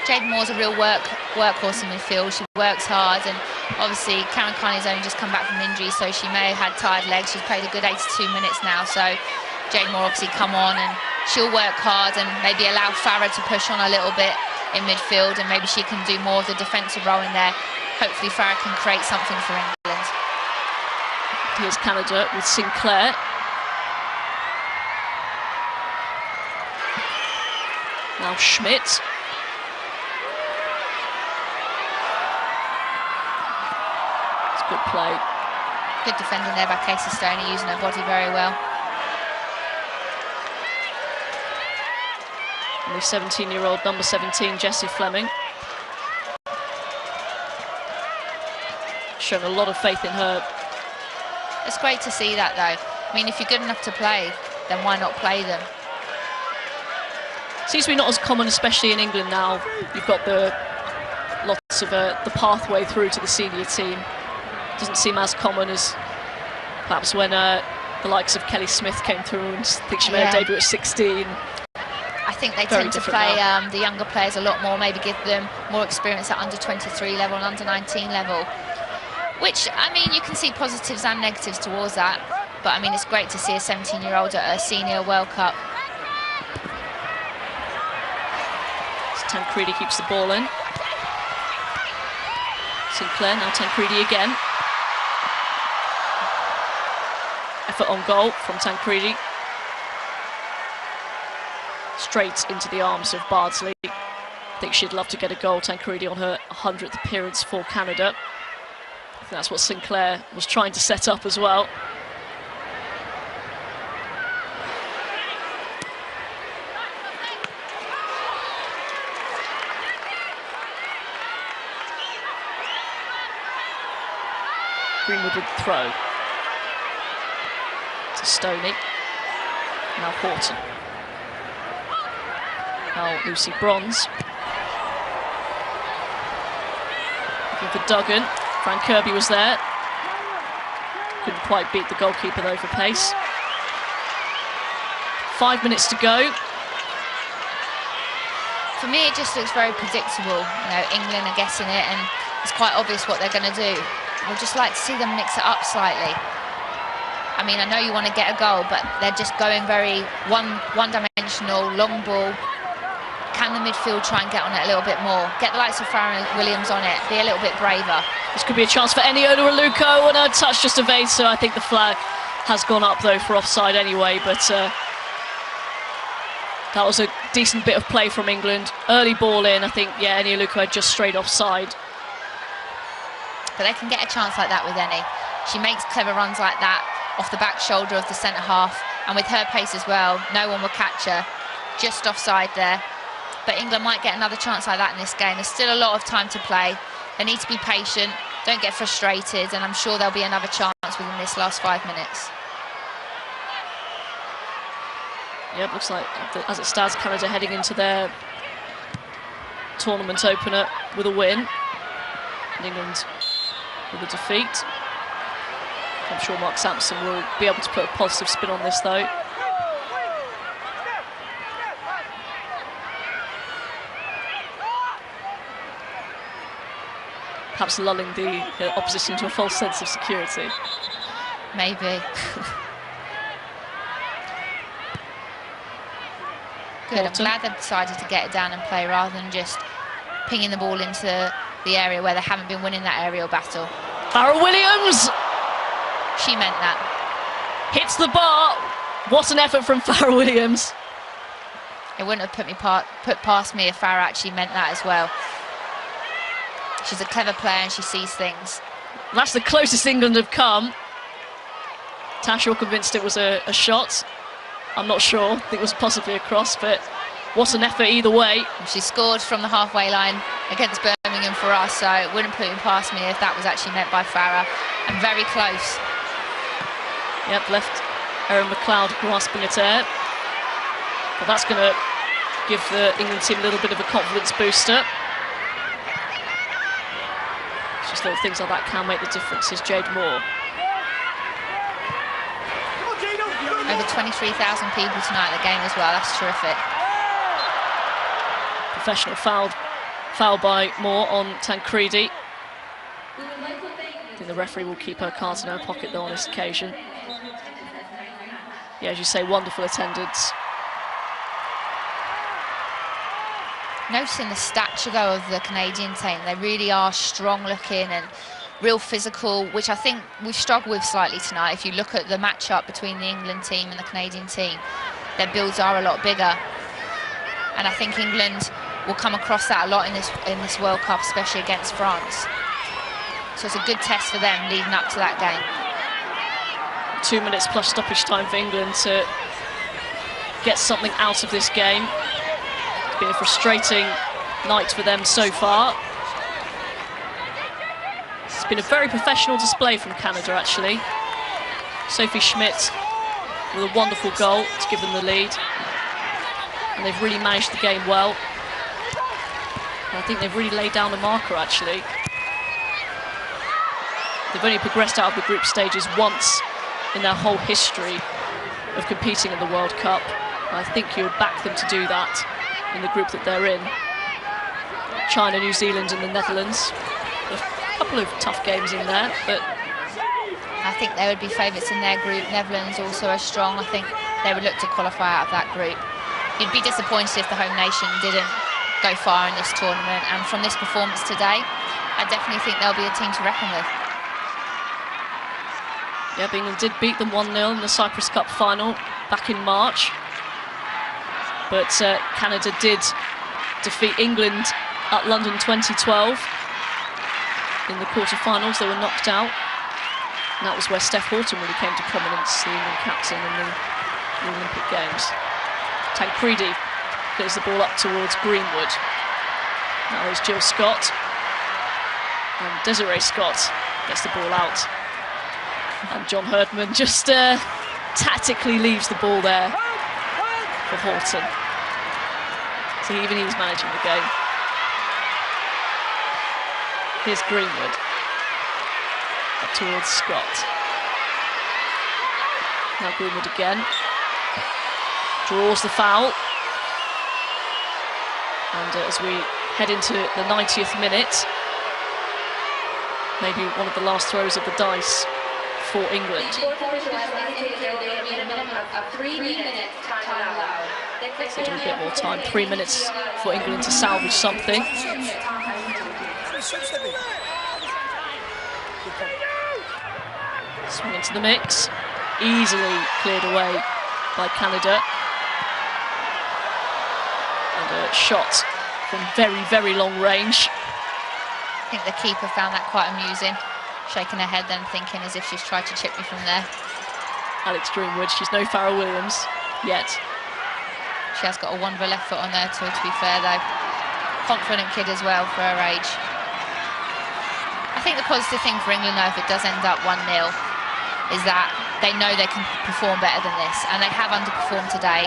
Jade Moore's a real workhorse in midfield. She works hard, and obviously Karen Carney's only just come back from injury, so she may have had tired legs. She's played a good 82 minutes now, so Jade Moore obviously come on and she'll work hard and maybe allow Farah to push on a little bit in midfield, and maybe she can do more of the defensive role in there. Hopefully Farah can create something for England. Here's Canada with Sinclair. Now Schmidt. It's good play. Good defending there by Casey Stoney, using her body very well. And the 17-year-old number 17, Jessie Fleming. Shown a lot of faith in her. It's great to see that, though. I mean, if you're good enough to play, then why not play them? Seems to be not as common, especially in England now. You've got lots of the pathway through to the senior team. Doesn't seem as common as perhaps when the likes of Kelly Smith came through, and I think she made her debut at 16. I think they tend to play the younger players a lot more, maybe give them more experience at under 23 level and under 19 level. Which, I mean, you can see positives and negatives towards that. But, I mean, it's great to see a 17-year-old at a senior World Cup. So Tancredi keeps the ball in. Sinclair, now Tancredi again. Effort on goal from Tancredi. Straight into the arms of Bardsley. I think she'd love to get a goal, Tancredi, on her 100th appearance for Canada. I think that's what Sinclair was trying to set up as well. Greenwood with the throw. To Stoney. Now Horton. Now Lucy Bronze. Looking for Duggan. Fran Kirby was there. Couldn't quite beat the goalkeeper though for pace. 5 minutes to go. For me, it just looks very predictable. You know, England are getting it, and it's quite obvious what they're going to do. I would just like to see them mix it up slightly. I mean, I know you want to get a goal, but they're just going very one-dimensional, long ball. Can the midfield try and get on it a little bit more? Get the likes of Farrell Williams on it, be a little bit braver. This could be a chance for Eniola Aluko, and a touch just evades, so I think the flag has gone up though for offside anyway, but that was a decent bit of play from England. Early ball in, I think, yeah, Eni Aluko had just straight offside. But they can get a chance like that with Eni. She makes clever runs like that off the back shoulder of the centre half, and with her pace as well, no one will catch her. Just offside there. But England might get another chance like that in this game. There's still a lot of time to play. They need to be patient, don't get frustrated, and I'm sure there'll be another chance within this last 5 minutes. Yep, looks like, as it stands, Canada heading into their tournament opener with a win. And England with a defeat. I'm sure Mark Sampson will be able to put a positive spin on this, though. Perhaps lulling the opposition to a false sense of security. Maybe. Good, I'm glad they decided to get it down and play rather than just pinging the ball into the area where they haven't been winning that aerial battle. Farrell Williams! She meant that. Hits the bar. What an effort from Farrell Williams. It wouldn't have put past me if Farrell actually meant that as well. She's a clever player and she sees things. That's the closest England have come. Tashaw convinced it was a shot. I'm not sure. I think it was possibly a cross, but what an effort either way. She scored from the halfway line against Birmingham for us, so it wouldn't put it past me if that was actually meant by Farah. And very close. Yep, left Erin McLeod grasping at air. But that's going to give the England team a little bit of a confidence booster. Just little things like that can make the difference. Is Jade Moore. Over 23,000 people tonight at the game as well. That's terrific. Professional foul by Moore on Tancredi. I think the referee will keep her cards in her pocket though on this occasion. Yeah, as you say, wonderful attendance. Noticing the stature though of the Canadian team, they really are strong looking and real physical, which I think we've struggled with slightly tonight. If you look at the matchup between the England team and the Canadian team, their builds are a lot bigger. And I think England will come across that a lot in this World Cup, especially against France. So it's a good test for them leading up to that game. 2 minutes plus stoppage time for England to get something out of this game. It's been a frustrating night for them so far. It's been a very professional display from Canada, actually. Sophie Schmidt with a wonderful goal to give them the lead. And they've really managed the game well. And I think they've really laid down a marker, actually. They've only progressed out of the group stages once in their whole history of competing in the World Cup. And I think you'll back them to do that in the group that they're in. China, New Zealand and the Netherlands. A couple of tough games in there, but I think they would be favourites in their group. Netherlands also are strong. I think they would look to qualify out of that group. You'd be disappointed if the home nation didn't go far in this tournament, and from this performance today, I definitely think they'll be a team to reckon with. Yeah, England did beat them 1-0 in the Cyprus Cup final back in March. But Canada did defeat England at London 2012. In the quarter-finals, they were knocked out. And that was where Steph Houghton really came to prominence, the England captain in the Olympic Games. Tancredi gets the ball up towards Greenwood. Now is Jill Scott. And Desiree Scott gets the ball out. And John Herdman just tactically leaves the ball there for Houghton. So even he's managing the game. Here's Greenwood. Up towards Scott. Now Greenwood again. Draws the foul. And as we head into the 90th minute, maybe one of the last throws of the dice for England. Sports officials indicated there will be a minimum of 3 minutes time allowed. So a bit more time, 3 minutes for England to salvage something. Swing into the mix, easily cleared away by Canada. And a shot from very, very long range. I think the keeper found that quite amusing, shaking her head then thinking as if she's tried to chip me from there. Alex Greenwood, she's no Farrah Williams yet. She has got a wonder left foot on there too, to be fair though. Confident kid as well for her age. I think the positive thing for England though, if it does end up 1-0, is that they know they can perform better than this, and they have underperformed today.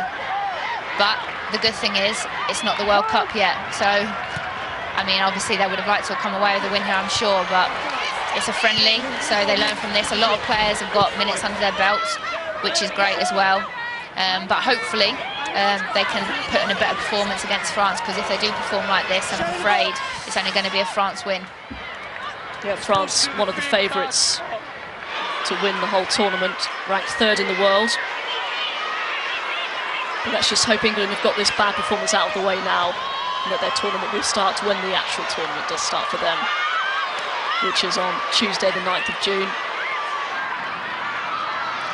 But the good thing is, it's not the World Cup yet, so I mean, obviously they would have liked to have come away with a win here, I'm sure, but it's a friendly, so they learn from this. A lot of players have got minutes under their belts, which is great as well. But hopefully they can put in a better performance against France, because if they do perform like this, I'm afraid it's only going to be a France win. Yeah, France, one of the favourites to win the whole tournament, ranked 3rd in the world. But let's just hope England have got this bad performance out of the way now, and that their tournament will start when the actual tournament does start for them, which is on Tuesday the 9th of June.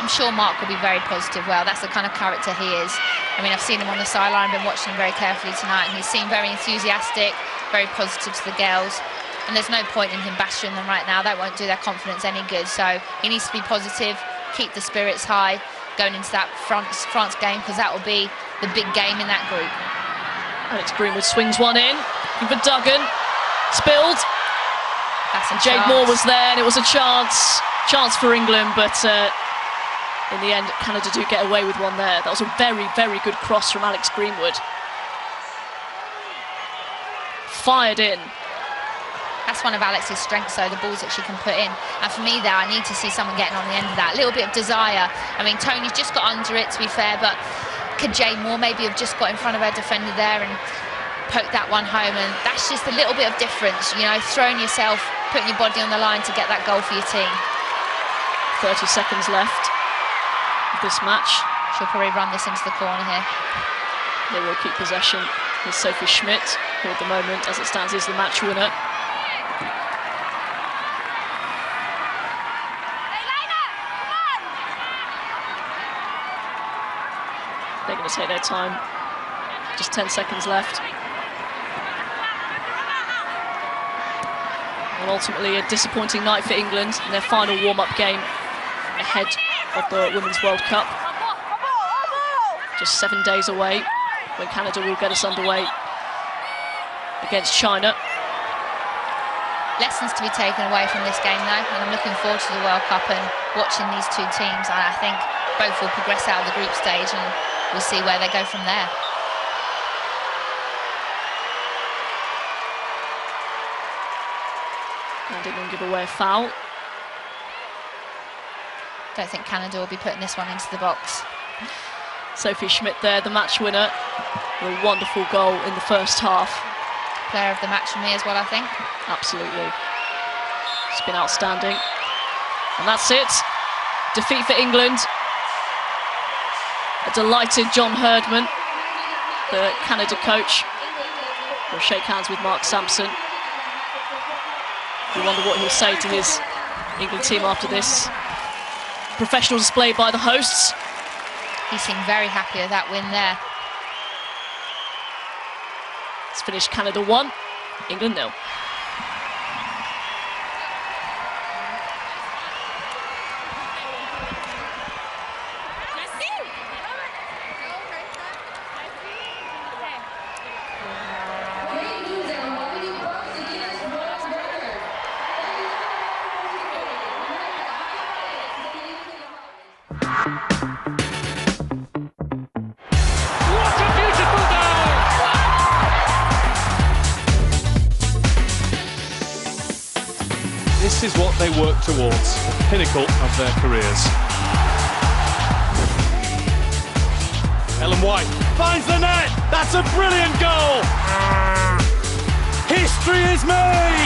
I'm sure Mark will be very positive. Well, that's the kind of character he is. I mean, I've seen him on the sideline, been watching him very carefully tonight, and he seemed very enthusiastic, very positive to the girls. And there's no point in him bashing them right now. That won't do their confidence any good. So he needs to be positive, keep the spirits high going into that France game, because that will be the big game in that group. Alex Greenwood swings one in, for Duggan, spilled. That's a Jade chance. Moore was there, and it was a chance for England, but in the end, Canada do get away with one there. That was a very, very good cross from Alex Greenwood. Fired in. That's one of Alex's strengths, though, the balls that she can put in. And for me there, I need to see someone getting on the end of that. A little bit of desire. I mean, Tony's just got under it, to be fair, but could Jade Moore maybe have just got in front of her defender there and poked that one home? And that's just a little bit of difference, you know, throwing yourself, putting your body on the line to get that goal for your team. 30 seconds left of this match. She'll probably run this into the corner here. They will keep possession with Sophie Schmidt, who at the moment, as it stands, is the match winner. They're going to take their time. Just 10 seconds left. And ultimately a disappointing night for England in their final warm-up game ahead of the Women's World Cup. Just 7 days away when Canada will get us underway against China. Lessons to be taken away from this game though, and I'm looking forward to the World Cup and watching these two teams. And I think both will progress out of the group stage, and we'll see where they go from there. And England give away a foul. Don't think Canada will be putting this one into the box. Sophie Schmidt there, the match winner. A wonderful goal in the first half. Player of the match for me as well, I think. Absolutely. It's been outstanding. And that's it. Defeat for England. A delighted John Herdman, the Canada coach, will shake hands with Mark Sampson. You wonder what he'll say to his England team after this professional display by the hosts. He seemed very happy with that win there. It's finished Canada 1, England 0. This is what they work towards, the pinnacle of their careers. Ellen White finds the net. That's a brilliant goal. History is made.